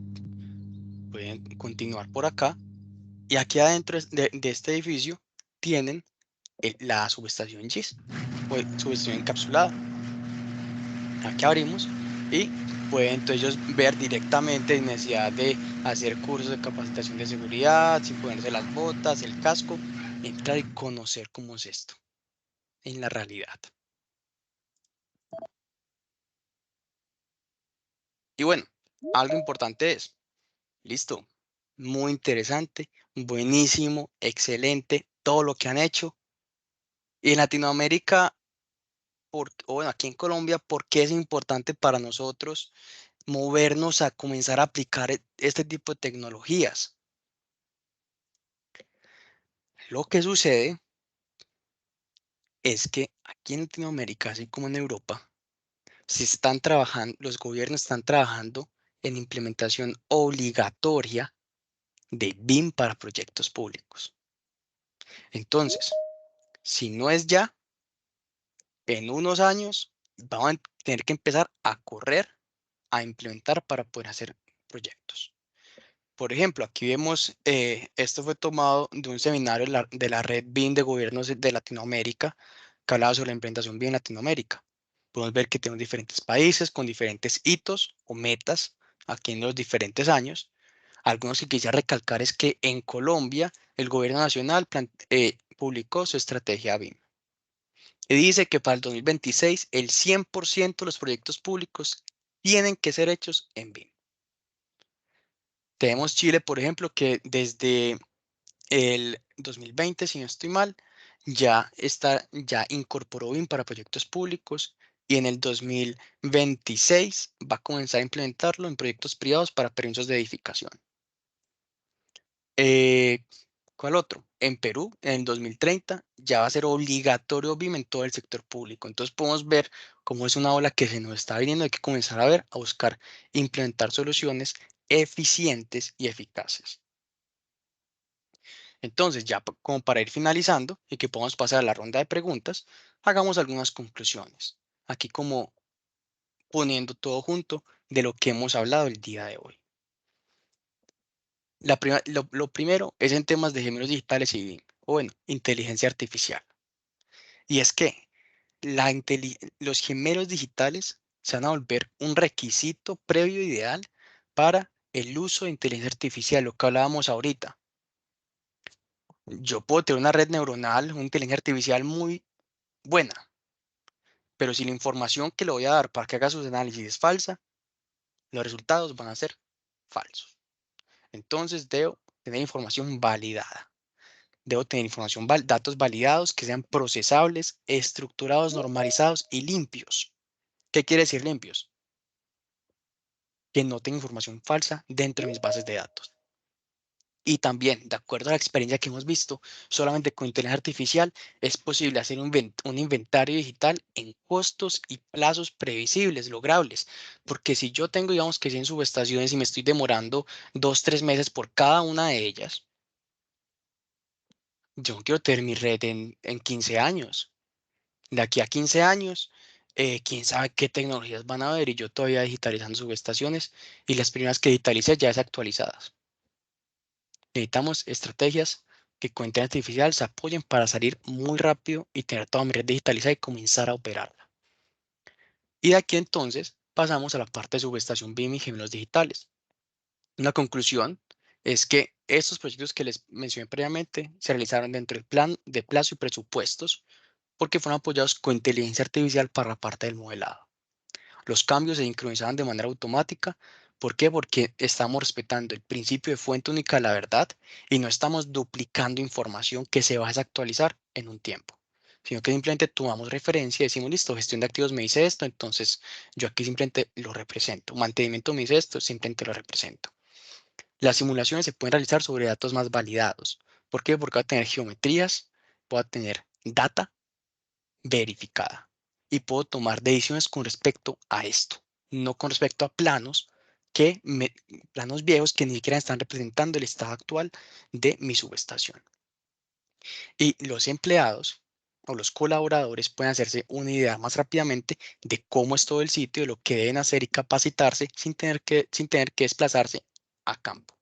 Pueden continuar por acá. Y aquí adentro de este edificio tienen la subestación GIS, o subestación encapsulada. Aquí abrimos y pueden entonces ellos ver directamente sin necesidad de hacer cursos de capacitación de seguridad, sin ponerse las botas, el casco, entrar y conocer cómo es esto en la realidad. Y bueno, algo importante es, listo, muy interesante, buenísimo, excelente, todo lo que han hecho. Y en Latinoamérica, o bueno, aquí en Colombia, ¿por qué es importante para nosotros movernos a comenzar a aplicar este tipo de tecnologías? Lo que sucede es que aquí en Latinoamérica, así como en Europa, los gobiernos están trabajando en implementación obligatoria de BIM para proyectos públicos. Entonces, si no es ya, en unos años vamos a tener que empezar a correr, a implementar para poder hacer proyectos. Por ejemplo, aquí vemos, esto fue tomado de un seminario de la red BIM de gobiernos de Latinoamérica, que hablaba sobre la implementación BIM en Latinoamérica. Podemos ver que tenemos diferentes países con diferentes hitos o metas aquí en los diferentes años. Algunos que quisiera recalcar es que en Colombia el gobierno nacional publicó su estrategia BIM. Y dice que para el 2026 el 100% de los proyectos públicos tienen que ser hechos en BIM. Tenemos Chile, por ejemplo, que desde el 2020, si no estoy mal, ya incorporó BIM para proyectos públicos y en el 2026 va a comenzar a implementarlo en proyectos privados para permisos de edificación. ¿Cuál otro? En Perú, en el 2030, ya va a ser obligatorio BIM en todo el sector público. Entonces podemos ver cómo es una ola que se nos está viniendo. Hay que comenzar a ver, a buscar, implementar soluciones eficientes y eficaces. Entonces, ya como para ir finalizando y que podamos pasar a la ronda de preguntas, hagamos algunas conclusiones. Aquí como poniendo todo junto de lo que hemos hablado el día de hoy. Lo primero es en temas de gemelos digitales y BIM, o bueno, inteligencia artificial. Y es que los gemelos digitales se van a volver un requisito previo ideal para el uso de inteligencia artificial, lo que hablábamos ahorita. Yo puedo tener una red neuronal, una inteligencia artificial muy buena, pero si la información que le voy a dar para que haga sus análisis es falsa, los resultados van a ser falsos. Entonces debo tener información validada. Debo tener datos validados que sean procesables, estructurados, normalizados y limpios. ¿Qué quiere decir limpios? Que no tenga información falsa dentro de mis bases de datos. Y también, de acuerdo a la experiencia que hemos visto, solamente con inteligencia artificial es posible hacer un inventario digital en costos y plazos previsibles, logrables. Porque si yo tengo, digamos que 100 subestaciones y me estoy demorando 2, 3 meses por cada una de ellas, yo no quiero tener mi red en 15 años. De aquí a 15 años, quién sabe qué tecnologías van a haber, y yo todavía digitalizando subestaciones, y las primeras que digitalicé ya desactualizadas. Necesitamos estrategias que con inteligencia artificial se apoyen para salir muy rápido y tener toda mi red digitalizada y comenzar a operarla. Y de aquí entonces pasamos a la parte de subestación BIM y gemelos digitales. Una conclusión es que estos proyectos que les mencioné previamente se realizaron dentro del plan de plazo y presupuestos porque fueron apoyados con inteligencia artificial para la parte del modelado. Los cambios se sincronizaban de manera automática. ¿Por qué? Porque estamos respetando el principio de fuente única de la verdad y no estamos duplicando información que se va a desactualizar en un tiempo, sino que simplemente tomamos referencia y decimos, listo, gestión de activos me dice esto, entonces yo aquí simplemente lo represento. Mantenimiento me dice esto, simplemente lo represento. Las simulaciones se pueden realizar sobre datos más validados. ¿Por qué? Porque va a tener geometrías, va a tener data verificada y puedo tomar decisiones con respecto a esto, no con respecto a planos viejos que ni siquiera están representando el estado actual de mi subestación. Y los empleados o los colaboradores pueden hacerse una idea más rápidamente de cómo es todo el sitio, de lo que deben hacer y capacitarse sin tener que desplazarse a campo.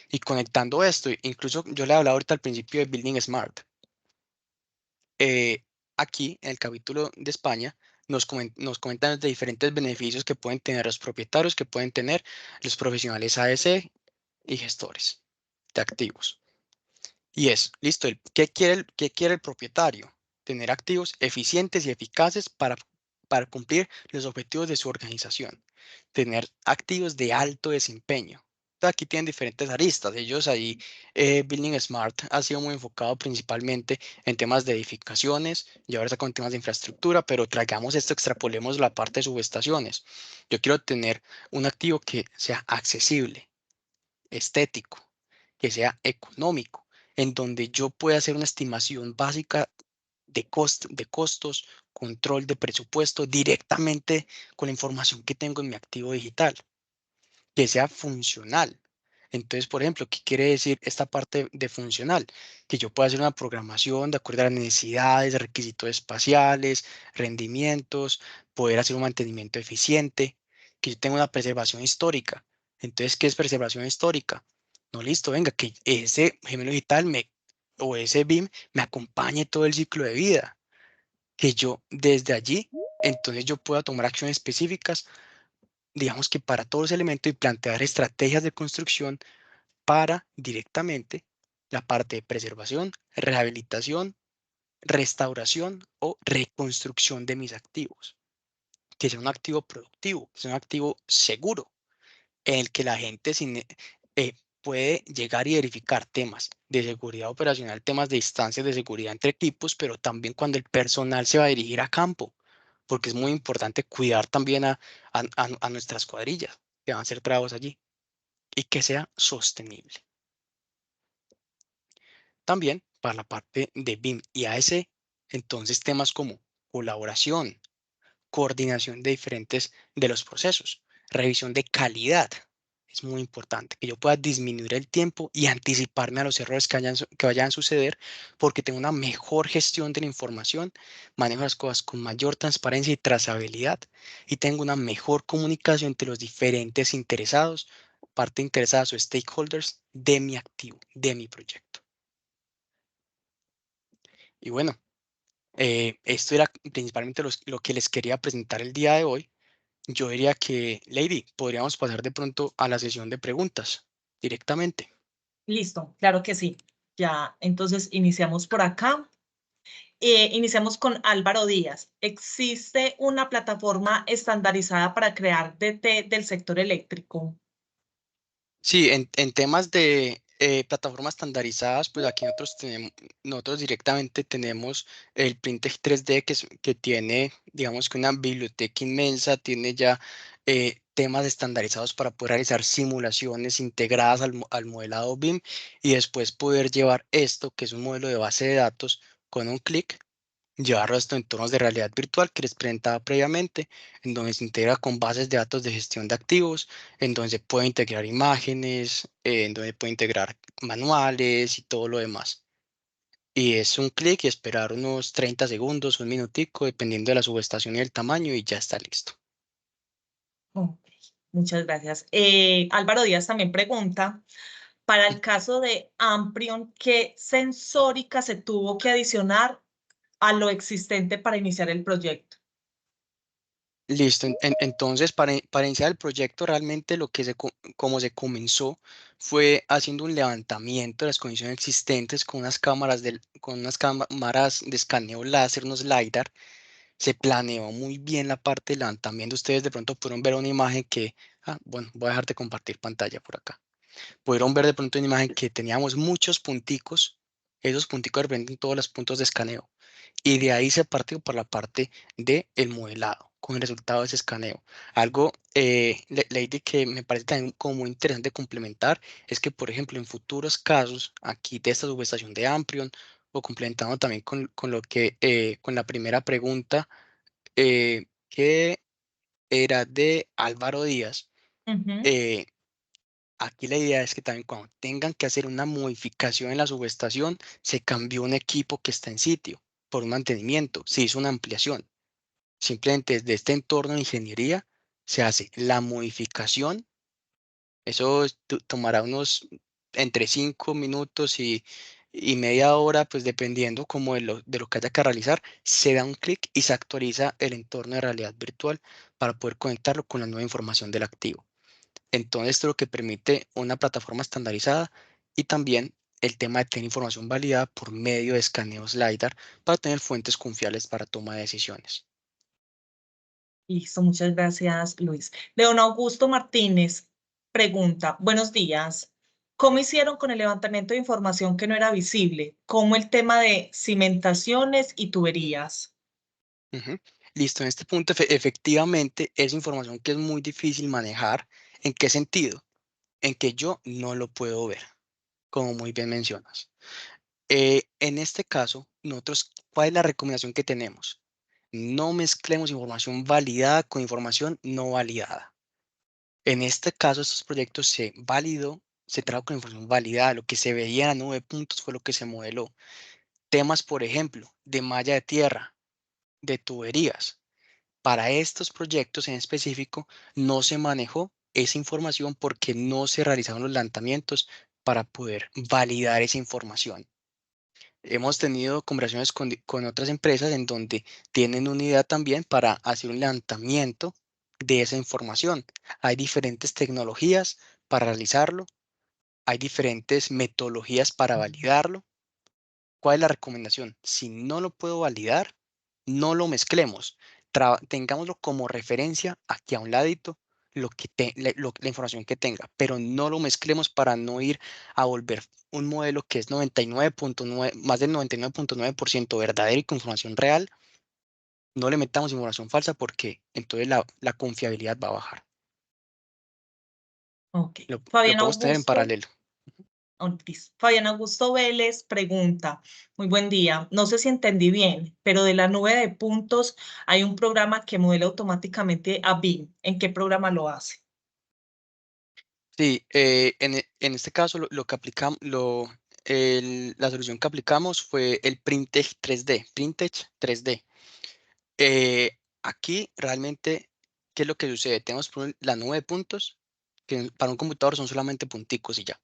Y conectando esto, incluso yo le hablaba ahorita al principio de Building Smart. Aquí, en el capítulo de España, nos comentan de diferentes beneficios que pueden tener los propietarios, que pueden tener los profesionales AS y gestores de activos. Y es, listo, ¿qué quiere el propietario? Tener activos eficientes y eficaces para cumplir los objetivos de su organización. Tener activos de alto desempeño. Aquí tienen diferentes aristas. Ellos ahí, Building Smart ha sido muy enfocado principalmente en temas de edificaciones y ahora está con temas de infraestructura, pero traigamos esto, extrapolemos la parte de subestaciones. Yo quiero tener un activo que sea accesible, estético, que sea económico, en donde yo pueda hacer una estimación básica de costos, control de presupuesto directamente con la información que tengo en mi activo digital, que sea funcional. Entonces, por ejemplo, ¿qué quiere decir esta parte de funcional? Que yo pueda hacer una programación de acuerdo a las necesidades, requisitos espaciales, rendimientos, poder hacer un mantenimiento eficiente, que yo tenga una preservación histórica. Entonces, ¿qué es preservación histórica? No, listo, venga, que ese gemelo digital o ese BIM me acompañe todo el ciclo de vida, que yo desde allí, entonces yo pueda tomar acciones específicas, digamos que para todos los elementos, y plantear estrategias de construcción para directamente la parte de preservación, rehabilitación, restauración o reconstrucción de mis activos. Que sea un activo productivo, que sea un activo seguro, en el que la gente puede llegar y verificar temas de seguridad operacional, temas de distancias de seguridad entre equipos, pero también cuando el personal se va a dirigir a campo, porque es muy importante cuidar también a nuestras cuadrillas que van a hacer trabajos allí y que sea sostenible. También para la parte de BIM y AS, entonces temas como colaboración, coordinación de diferentes de los procesos, revisión de calidad. Es muy importante que yo pueda disminuir el tiempo y anticiparme a los errores que vayan a suceder porque tengo una mejor gestión de la información, manejo las cosas con mayor transparencia y trazabilidad y tengo una mejor comunicación entre los diferentes interesados, parte interesadas o stakeholders de mi activo, de mi proyecto. Y bueno, esto era principalmente lo que les quería presentar el día de hoy. Yo diría que, Lady, podríamos pasar de pronto a la sesión de preguntas directamente. Listo, claro que sí. Ya, entonces iniciamos por acá. Iniciamos con Álvaro Díaz. ¿Existe una plataforma estandarizada para crear DT del sector eléctrico? Sí, en temas de plataformas estandarizadas, pues aquí nosotros directamente tenemos el Printec 3D que tiene, digamos que una biblioteca inmensa, tiene ya temas estandarizados para poder realizar simulaciones integradas al modelado BIM y después poder llevar esto, que es un modelo de base de datos, con un clic llevarlo a estos entornos de realidad virtual que les presentaba previamente, en donde se integra con bases de datos de gestión de activos, en donde se puede integrar imágenes, en donde puede integrar manuales y todo lo demás. Y es un clic y esperar unos 30 segundos, un minutico, dependiendo de la subestación y el tamaño, y ya está listo. Ok, muchas gracias. Álvaro Díaz también pregunta, para el caso de Amprion, ¿qué sensórica se tuvo que adicionar a lo existente para iniciar el proyecto? Listo, entonces para iniciar el proyecto realmente como se comenzó fue haciendo un levantamiento de las condiciones existentes con con unas cámaras de escaneo láser, unos LiDAR. Se planeó muy bien la parte de levantamiento. Ustedes de pronto pudieron ver una imagen bueno, voy a dejar de compartir pantalla por acá. Pudieron ver de pronto una imagen que teníamos muchos punticos. Esos punticos representan todos los puntos de escaneo. Y de ahí se partió por la parte del modelado, con el resultado de ese escaneo. Algo, Lady, que me parece también como muy interesante complementar, es que, por ejemplo, en futuros casos, aquí de esta subestación de Amprion, o complementando también con la primera pregunta, que era de Álvaro Díaz, Ujú. eh, aquí la idea es que también cuando tengan que hacer una modificación en la subestación, se cambió un equipo que está en sitio por un mantenimiento, se hizo una ampliación. Simplemente desde este entorno de ingeniería se hace la modificación. Eso tomará unos entre 5 minutos y media hora, pues dependiendo como de lo que haya que realizar. Se da un clic y se actualiza el entorno de realidad virtual para poder conectarlo con la nueva información del activo. Entonces, esto es lo que permite una plataforma estandarizada y también el tema de tener información validada por medio de escaneos LiDAR para tener fuentes confiables para toma de decisiones. Listo, muchas gracias, Luis. León Augusto Martínez pregunta, buenos días. ¿Cómo hicieron con el levantamiento de información que no era visible? ¿Cómo el tema de cimentaciones y tuberías? Ujú. Listo, en este punto efectivamente es información que es muy difícil manejar. ¿En qué sentido? En que yo no lo puedo ver, como muy bien mencionas. En este caso, nosotros, ¿cuál es la recomendación que tenemos? No mezclemos información validada con información no validada. En este caso, estos proyectos se trajo con información validada. Lo que se veía en la nube de puntos fue lo que se modeló. Temas, por ejemplo, de malla de tierra, de tuberías. Para estos proyectos en específico, no se manejó esa información porque no se realizaron los levantamientos para poder validar esa información. Hemos tenido conversaciones con otras empresas en donde tienen una idea también para hacer un levantamiento de esa información. Hay diferentes tecnologías para realizarlo, hay diferentes metodologías para validarlo. ¿Cuál es la recomendación? Si no lo puedo validar, no lo mezclemos. Tengámoslo como referencia aquí a un ladito, la información que tenga, pero no lo mezclemos para no ir a volver un modelo que es 99.9, más del 99.9% verdadero y con información real. No le metamos información falsa porque entonces la confiabilidad va a bajar. Ok. Lo Fabián podemos tener en Augusto. paralelo. Ortiz. Fabián Augusto Vélez pregunta, muy buen día, no sé si entendí bien, pero de la nube de puntos hay un programa que modela automáticamente a BIM. ¿En qué programa lo hace? Sí, en este caso lo que aplicamos, la solución que aplicamos fue el Printech 3D, Printech 3D. Aquí realmente, ¿qué es lo que sucede? Tenemos la nube de puntos, que para un computador son solamente punticos y ya.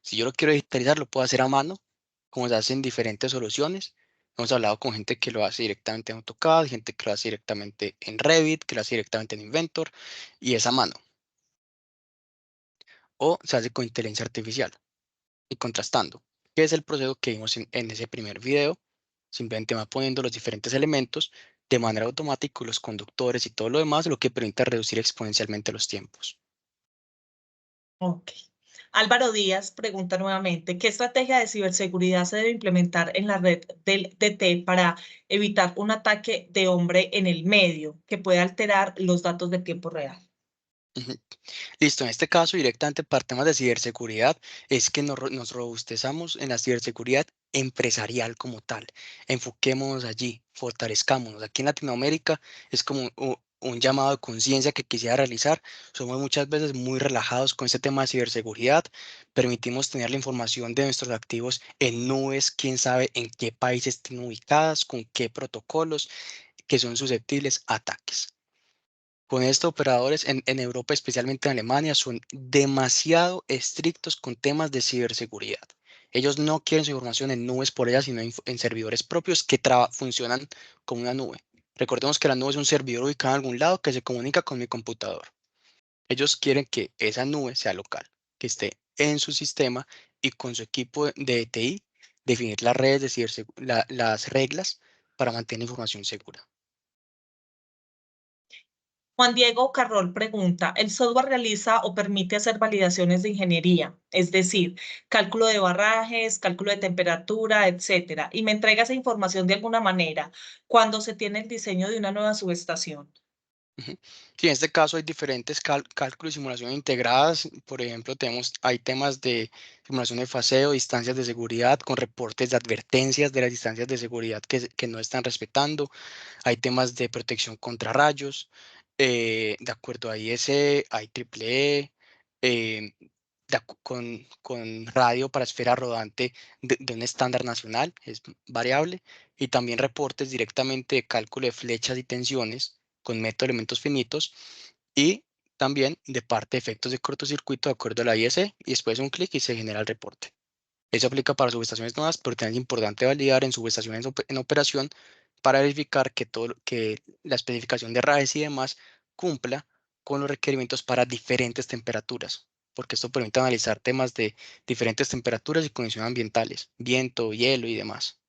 Si yo lo quiero digitalizar, lo puedo hacer a mano, como se hace en diferentes soluciones. Hemos hablado con gente que lo hace directamente en AutoCAD, gente que lo hace directamente en Revit, que lo hace directamente en Inventor, y es a mano. O se hace con inteligencia artificial y contrastando. ¿Qué es el proceso que vimos en ese primer video? Simplemente va poniendo los diferentes elementos de manera automática, los conductores y todo lo demás, lo que permite reducir exponencialmente los tiempos. Ok. Álvaro Díaz pregunta nuevamente, ¿qué estrategia de ciberseguridad se debe implementar en la red del DT para evitar un ataque de hombre en el medio que puede alterar los datos de tiempo real? Ujú. Listo, en este caso directamente para temas de ciberseguridad es que nos robustezamos en la ciberseguridad empresarial como tal. Enfoquémonos allí, fortalezcámonos. Aquí en Latinoamérica es como un llamado de conciencia que quisiera realizar. Somos muchas veces muy relajados con este tema de ciberseguridad. Permitimos tener la información de nuestros activos en nubes, quién sabe en qué países estén ubicadas, con qué protocolos que son susceptibles a ataques. Con esto, operadores en Europa, especialmente en Alemania, son demasiado estrictos con temas de ciberseguridad. Ellos no quieren su información en nubes por ellas, sino en servidores propios que funcionan como una nube. Recordemos que la nube es un servidor ubicado en algún lado que se comunica con mi computador. Ellos quieren que esa nube sea local, que esté en su sistema y con su equipo de TI definir las redes de las reglas para mantener información segura. Juan Diego Carrol pregunta, ¿el software realiza o permite hacer validaciones de ingeniería? Es decir, cálculo de barrajes, cálculo de temperatura, etcétera, y me entrega esa información de alguna manera cuando se tiene el diseño de una nueva subestación. Ujú. Sí, en este caso hay diferentes cálculos y simulación integradas. Por ejemplo, hay temas de simulación de faseo, distancias de seguridad con reportes de advertencias de las distancias de seguridad que no están respetando. Hay temas de protección contra rayos. De acuerdo a ISE, hay EEE, eh, con radio para esfera rodante de un estándar nacional, es variable. Y también reportes directamente de cálculo de flechas y tensiones con método de elementos finitos y también de parte de efectos de cortocircuito de acuerdo a la ISE y después un clic y se genera el reporte. Eso aplica para subestaciones nuevas, pero también es importante validar en subestaciones en operación para verificar que la especificación de RAES y demás cumpla con los requerimientos para diferentes temperaturas, porque esto permite analizar temas de diferentes temperaturas y condiciones ambientales, viento, hielo y demás.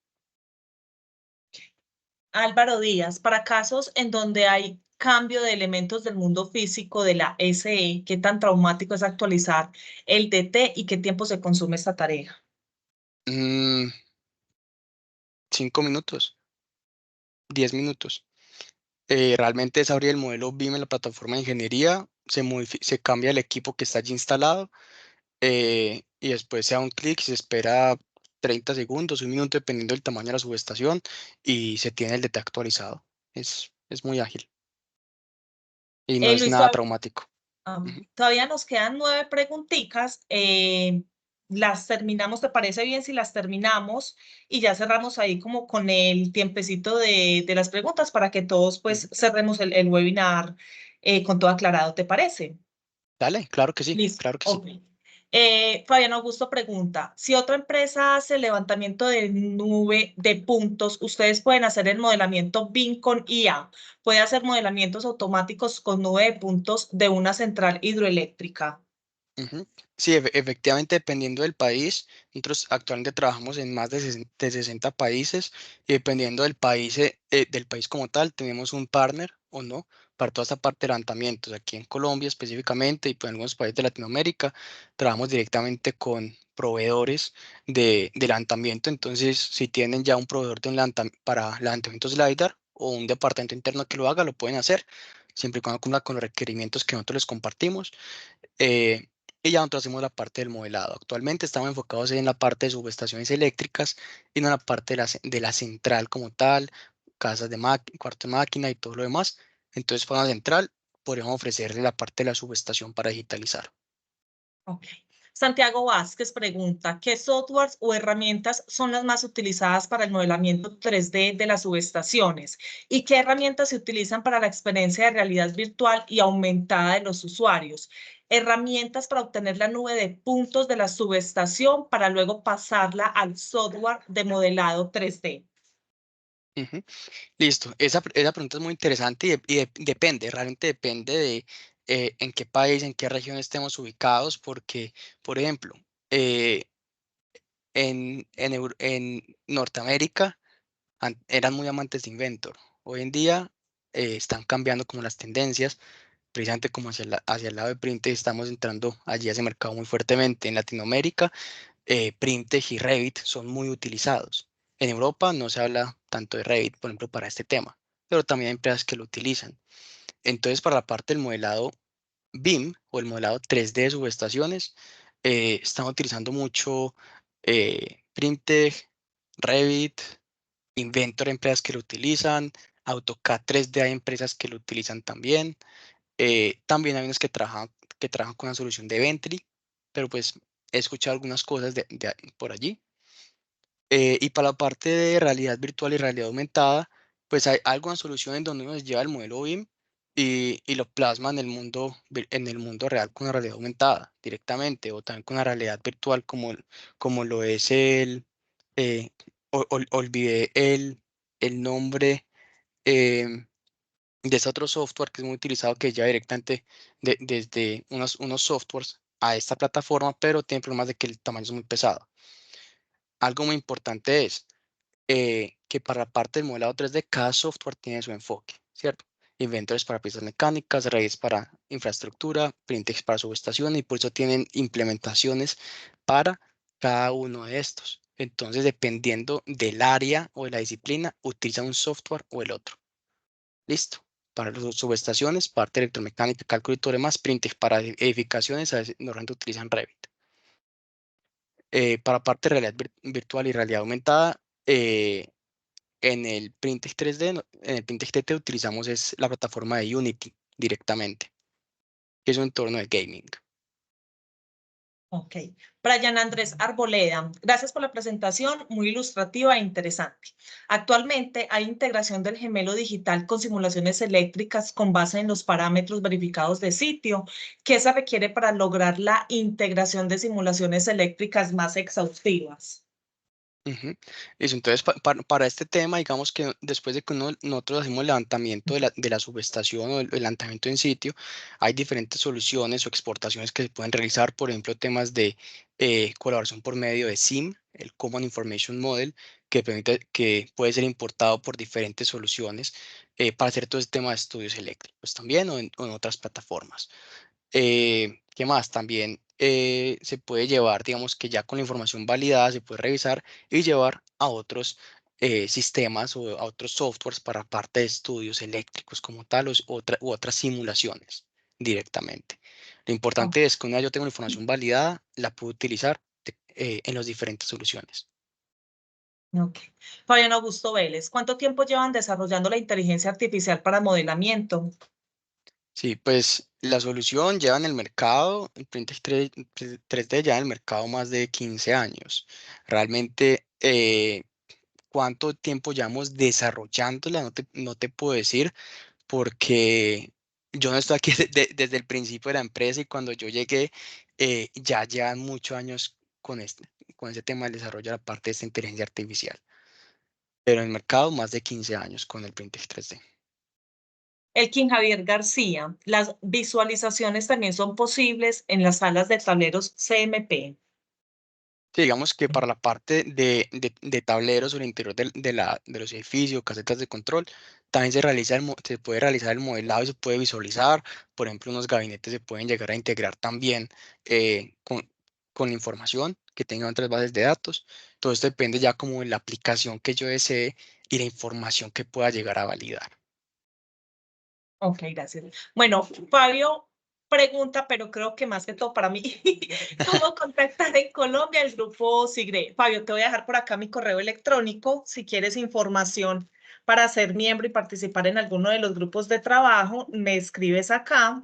Álvaro Díaz, para casos en donde hay cambio de elementos del mundo físico de la SE, ¿qué tan traumático es actualizar el DT y qué tiempo se consume esta tarea? 5 minutos, 10 minutos. Realmente es abrir el modelo BIM en la plataforma de ingeniería, se cambia el equipo que está allí instalado y después se da un clic, se espera 30 segundos, un minuto, dependiendo del tamaño de la subestación y se tiene el DT actualizado. Es muy ágil y no es Luis, nada traumático. Ujú. todavía nos quedan 9 preguntitas. Las terminamos, ¿te parece bien si las terminamos? Y ya cerramos ahí como con el tiempecito de las preguntas para que todos pues Ujú. cerremos el webinar con todo aclarado, ¿te parece? Dale, claro que sí, Listo. claro que sí. Ok. Fabián Augusto pregunta, si otra empresa hace levantamiento de nube de puntos, ustedes pueden hacer el modelamiento BIM con IA. Puede hacer modelamientos automáticos con nube de puntos de una central hidroeléctrica. Ujú. Sí, efectivamente, dependiendo del país, nosotros actualmente trabajamos en más de 60 países y dependiendo del país como tal, tenemos un partner o no para toda esta parte de levantamientos. Aquí en Colombia específicamente y pues en algunos países de Latinoamérica, trabajamos directamente con proveedores de levantamiento. Entonces, si tienen ya un proveedor para levantamientos LiDAR o un departamento interno que lo haga, lo pueden hacer, siempre y cuando cumpla con los requerimientos que nosotros les compartimos. Eh, y ya nosotros hacemos la parte del modelado. Actualmente estamos enfocados en la parte de subestaciones eléctricas y no en la parte de la central como tal, casas de cuarto de máquina y todo lo demás. Entonces, para la central, podríamos ofrecerle la parte de la subestación para digitalizar. Ok. Santiago Vázquez pregunta, ¿qué softwares o herramientas son las más utilizadas para el modelamiento 3D de las subestaciones? ¿Y qué herramientas se utilizan para la experiencia de realidad virtual y aumentada de los usuarios? Herramientas para obtener la nube de puntos de la subestación para luego pasarla al software de modelado 3D. Ujú. Listo. Esa pregunta es muy interesante depende, realmente depende de en qué país, en qué región estemos ubicados, porque, por ejemplo, eh, en Norteamérica, eran muy amantes de Inventor. Hoy en día están cambiando como las tendencias, precisamente como hacia el lado de Printech estamos entrando allí a ese mercado muy fuertemente. En Latinoamérica, Printech y Revit son muy utilizados. En Europa no se habla tanto de Revit, por ejemplo, para este tema, pero también hay empresas que lo utilizan. Entonces, para la parte del modelado BIM o el modelado 3D de subestaciones, están utilizando mucho Printech, Revit, Inventor, empresas que lo utilizan, AutoCAD 3D hay empresas que lo utilizan también. También hay unos que trabajan con la solución de Bentley, pero pues he escuchado algunas cosas por allí. Y para la parte de realidad virtual y realidad aumentada, pues hay algunas soluciones donde uno lleva el modelo BIM y lo plasma en el en el mundo real con la realidad aumentada directamente, o también con la realidad virtual como lo es olvidé el nombre em, de ese otro software que es muy utilizado, que lleva directamente desde unos softwares a esta plataforma, pero tiene problemas de que el tamaño es muy pesado. Algo muy importante es que para la parte del modelado 3D, cada software tiene su enfoque, ¿cierto? Inventores para piezas mecánicas, Revit para infraestructura, Printex para subestación, y por eso tienen implementaciones para cada uno de estos. Entonces, dependiendo del área o de la disciplina, utiliza un software o el otro. Listo. Para las subestaciones, parte electromecánica, cálculo y todo demás, Printex para edificaciones, a veces normalmente utilizan Revit. Para parte de realidad virtual y realidad aumentada, en el Printex 3D, en el Printex TT utilizamos es la plataforma de Unity directamente, que es un entorno de gaming. Ok. Brian Andrés Arboleda, gracias por la presentación, muy ilustrativa e interesante. Actualmente hay integración del gemelo digital con simulaciones eléctricas con base en los parámetros verificados de sitio. ¿Qué se requiere para lograr la integración de simulaciones eléctricas más exhaustivas? Ujú. Eso, entonces, para este tema, digamos que después de que nosotros hacemos el levantamiento de la subestación o el levantamiento en sitio, hay diferentes soluciones o exportaciones que se pueden realizar, por ejemplo, temas de colaboración por medio de SIM, el Common Information Model, que puede ser importado por diferentes soluciones para hacer todo este tema de estudios eléctricos también o en otras plataformas. ¿Qué más? También se puede llevar, digamos que ya con la información validada, se puede revisar y llevar a otros sistemas o a otros softwares para parte de estudios eléctricos como tal u otras simulaciones directamente. Lo Oh, importante es que una vez yo tengo la información validada, la puedo utilizar en las diferentes soluciones. ok. Fabián Augusto Vélez, ¿cuánto tiempo llevan desarrollando la inteligencia artificial para modelamiento? Sí, pues la solución lleva en el mercado, el Printex 3D lleva en el mercado más de 15 años. Realmente, cuánto tiempo llevamos desarrollándola, no te puedo decir, porque yo no estoy aquí desde el principio de la empresa, y cuando yo llegué, ya llevan muchos años con ese tema del desarrollo de la parte de esta inteligencia artificial. Pero en el mercado más de 15 años con el Printex 3D. Elkin Javier García, las visualizaciones también son posibles en las salas de tableros CMP. Sí, digamos que para la parte de tableros o el interior de los edificios, casetas de control, también se puede realizar el modelado y se puede visualizar. Por ejemplo, unos gabinetes se pueden llegar a integrar también con la información que tengan otras bases de datos. Todo esto depende ya como de la aplicación que yo desee y la información que pueda llegar a validar. Ok, gracias. Bueno, Fabio pregunta, pero creo que más que todo para mí, ¿cómo contactar en Colombia el grupo Sigre? Fabio, te voy a dejar por acá mi correo electrónico si quieres información para ser miembro y participar en alguno de los grupos de trabajo, me escribes acá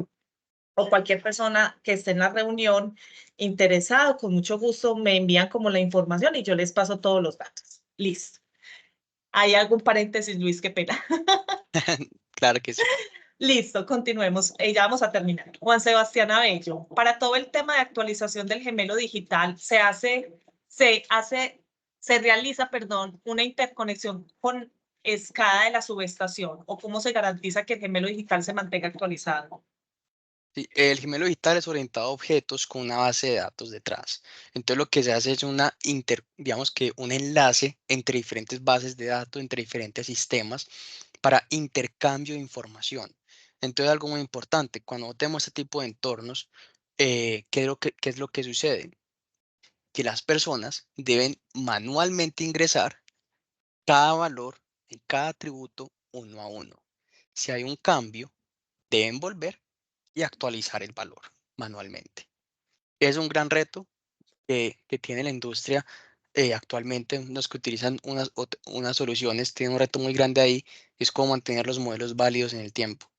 o cualquier persona que esté en la reunión interesado, con mucho gusto me envían como la información y yo les paso todos los datos. Listo. ¿Hay algún paréntesis, Luis? Qué pena. Claro que sí. Listo, continuemos. Ya vamos a terminar. Juan Sebastián Abello, para todo el tema de actualización del gemelo digital, se realiza, perdón, una interconexión con SCADA de la subestación, o cómo se garantiza que el gemelo digital se mantenga actualizado. Sí, el gemelo digital es orientado a objetos con una base de datos detrás. Entonces lo que se hace es digamos que un enlace entre diferentes bases de datos, entre diferentes sistemas para intercambio de información. Entonces algo muy importante, cuando tenemos este tipo de entornos, qué es lo que sucede? Que las personas deben manualmente ingresar cada valor en cada atributo uno a uno. Si hay un cambio, deben volver y actualizar el valor manualmente. Es un gran reto que tiene la industria actualmente. Los que utilizan unas soluciones tienen un reto muy grande ahí, es cómo mantener los modelos válidos en el tiempo.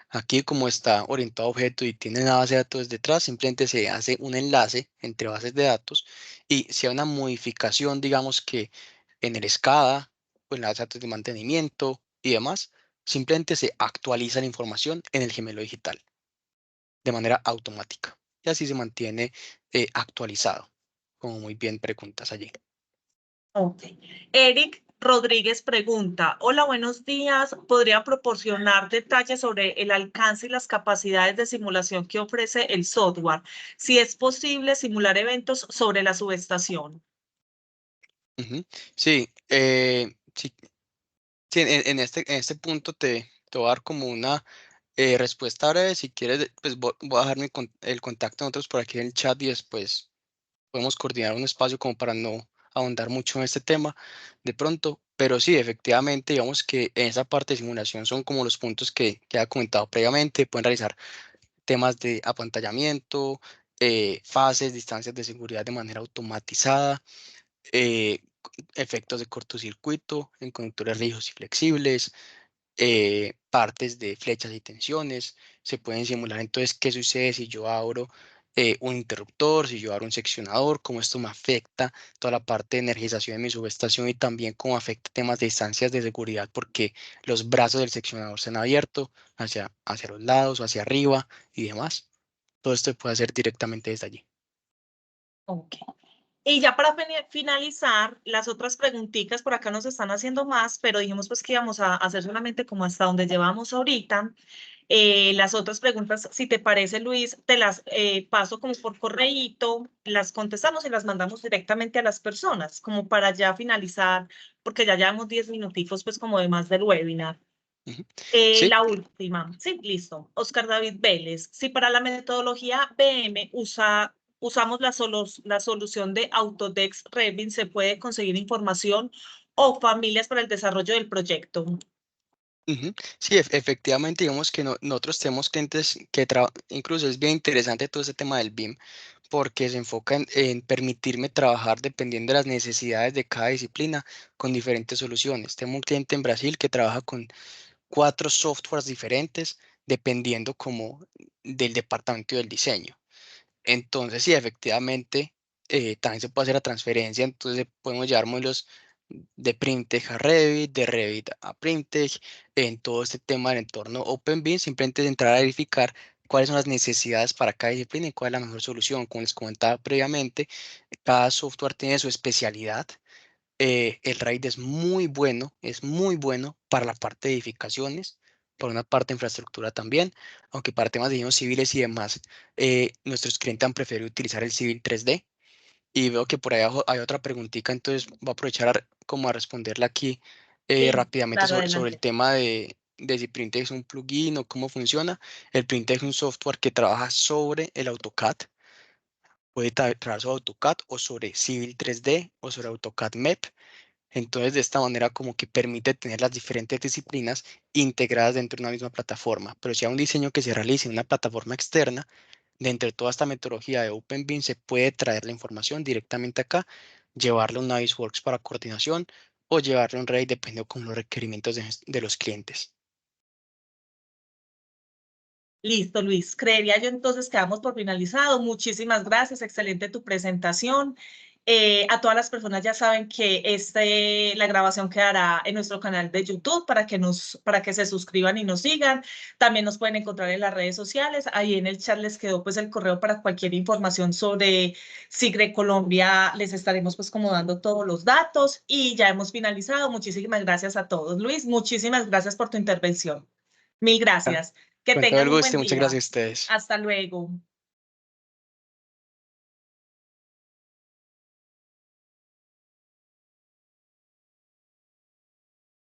Aquí, como está orientado a objeto y tiene una base de datos detrás, simplemente se hace un enlace entre bases de datos y si hay una modificación, digamos que en el SCADA o en las datos de mantenimiento y demás, simplemente se actualiza la información en el gemelo digital de manera automática y así se mantiene actualizado, como muy bien preguntas allí. Ok. Eric Rodríguez pregunta, hola, buenos días. ¿Podría proporcionar detalles sobre el alcance y las capacidades de simulación que ofrece el software? Si es posible simular eventos sobre la subestación. Ujú. Sí, sí, sí, en este punto te voy a dar como una respuesta breve. Si quieres, pues voy a dejar el contacto de nosotros por aquí en el chat y después podemos coordinar un espacio como para no ahondar mucho en este tema de pronto. Pero sí, efectivamente, digamos que en esa parte de simulación son como los puntos que he comentado previamente. Pueden realizar temas de apantallamiento, fases, distancias de seguridad de manera automatizada, eh, efectos de cortocircuito en conductores rígidos y flexibles, partes de flechas y tensiones. Se pueden simular entonces qué sucede si yo abro un interruptor, si yo abro un seccionador, cómo esto me afecta toda la parte de energización de mi subestación y también cómo afecta temas de distancias de seguridad porque los brazos del seccionador se han abierto hacia los lados o hacia arriba y demás. Todo esto se puede hacer directamente desde allí. Ok. Y ya para finalizar, las otras preguntitas por acá nos están haciendo más, pero dijimos pues que íbamos a hacer solamente como hasta donde llevamos ahorita. Las otras preguntas, si te parece, Luis, te las paso como por correíto, las contestamos y las mandamos directamente a las personas, como para ya finalizar, porque ya llevamos 10 minutitos pues como de más del webinar. Ujú. Sí. La última, sí, listo. Oscar David Vélez, si para la metodología BM usamos la solución de Autodesk Revit, ¿se puede conseguir información o familias para el desarrollo del proyecto? Ujú. Sí, efectivamente, digamos que nosotros tenemos clientes que incluso es bien interesante todo ese tema del BIM, porque se enfoca en permitirme trabajar dependiendo de las necesidades de cada disciplina con diferentes soluciones. Tengo un cliente en Brasil que trabaja con 4 softwares diferentes dependiendo como del departamento del diseño. Entonces, sí, efectivamente, también se puede hacer la transferencia, entonces podemos llevar modelos de Printech a Revit, de Revit a Printech, en todo este tema del entorno OpenBIM, simplemente es entrar a verificar cuáles son las necesidades para cada disciplina y cuál es la mejor solución. Como les comentaba previamente, cada software tiene su especialidad. El Revit es muy bueno para la parte de edificaciones, por una parte de infraestructura también, aunque para temas de diseños civiles y demás, nuestros clientes han preferido utilizar el Civil 3D. Y veo que por ahí abajo hay otra preguntita, entonces voy a aprovechar como a responderla aquí Sí, rápidamente claro, sobre el adelante. tema de si Printech es un plugin o cómo funciona. El Printech es un software que trabaja sobre el AutoCAD. Puede trabajar sobre AutoCAD o sobre Civil 3D o sobre AutoCAD MEP. Entonces, de esta manera como que permite tener las diferentes disciplinas integradas dentro de una misma plataforma. Pero si hay un diseño que se realice en una plataforma externa, dentro de toda esta metodología de OpenBIM se puede traer la información directamente acá, llevarlo a un Navisworks para coordinación o llevarlo a un Revit dependiendo con los requerimientos de los clientes. Listo, Luis. Creería yo entonces que damos por finalizado. Muchísimas gracias. Excelente tu presentación. A todas las personas ya saben que la grabación quedará en nuestro canal de YouTube para que se suscriban y nos sigan. También nos pueden encontrar en las redes sociales. Ahí en el chat les quedó pues el correo para cualquier información sobre Sigre Colombia. Les estaremos pues como dando todos los datos y ya hemos finalizado. Muchísimas gracias a todos. Luis, muchísimas gracias por tu intervención. Mil Ah, gracias. Que con todo tengan el un gusto, buen muchas día. gracias a ustedes. Hasta luego.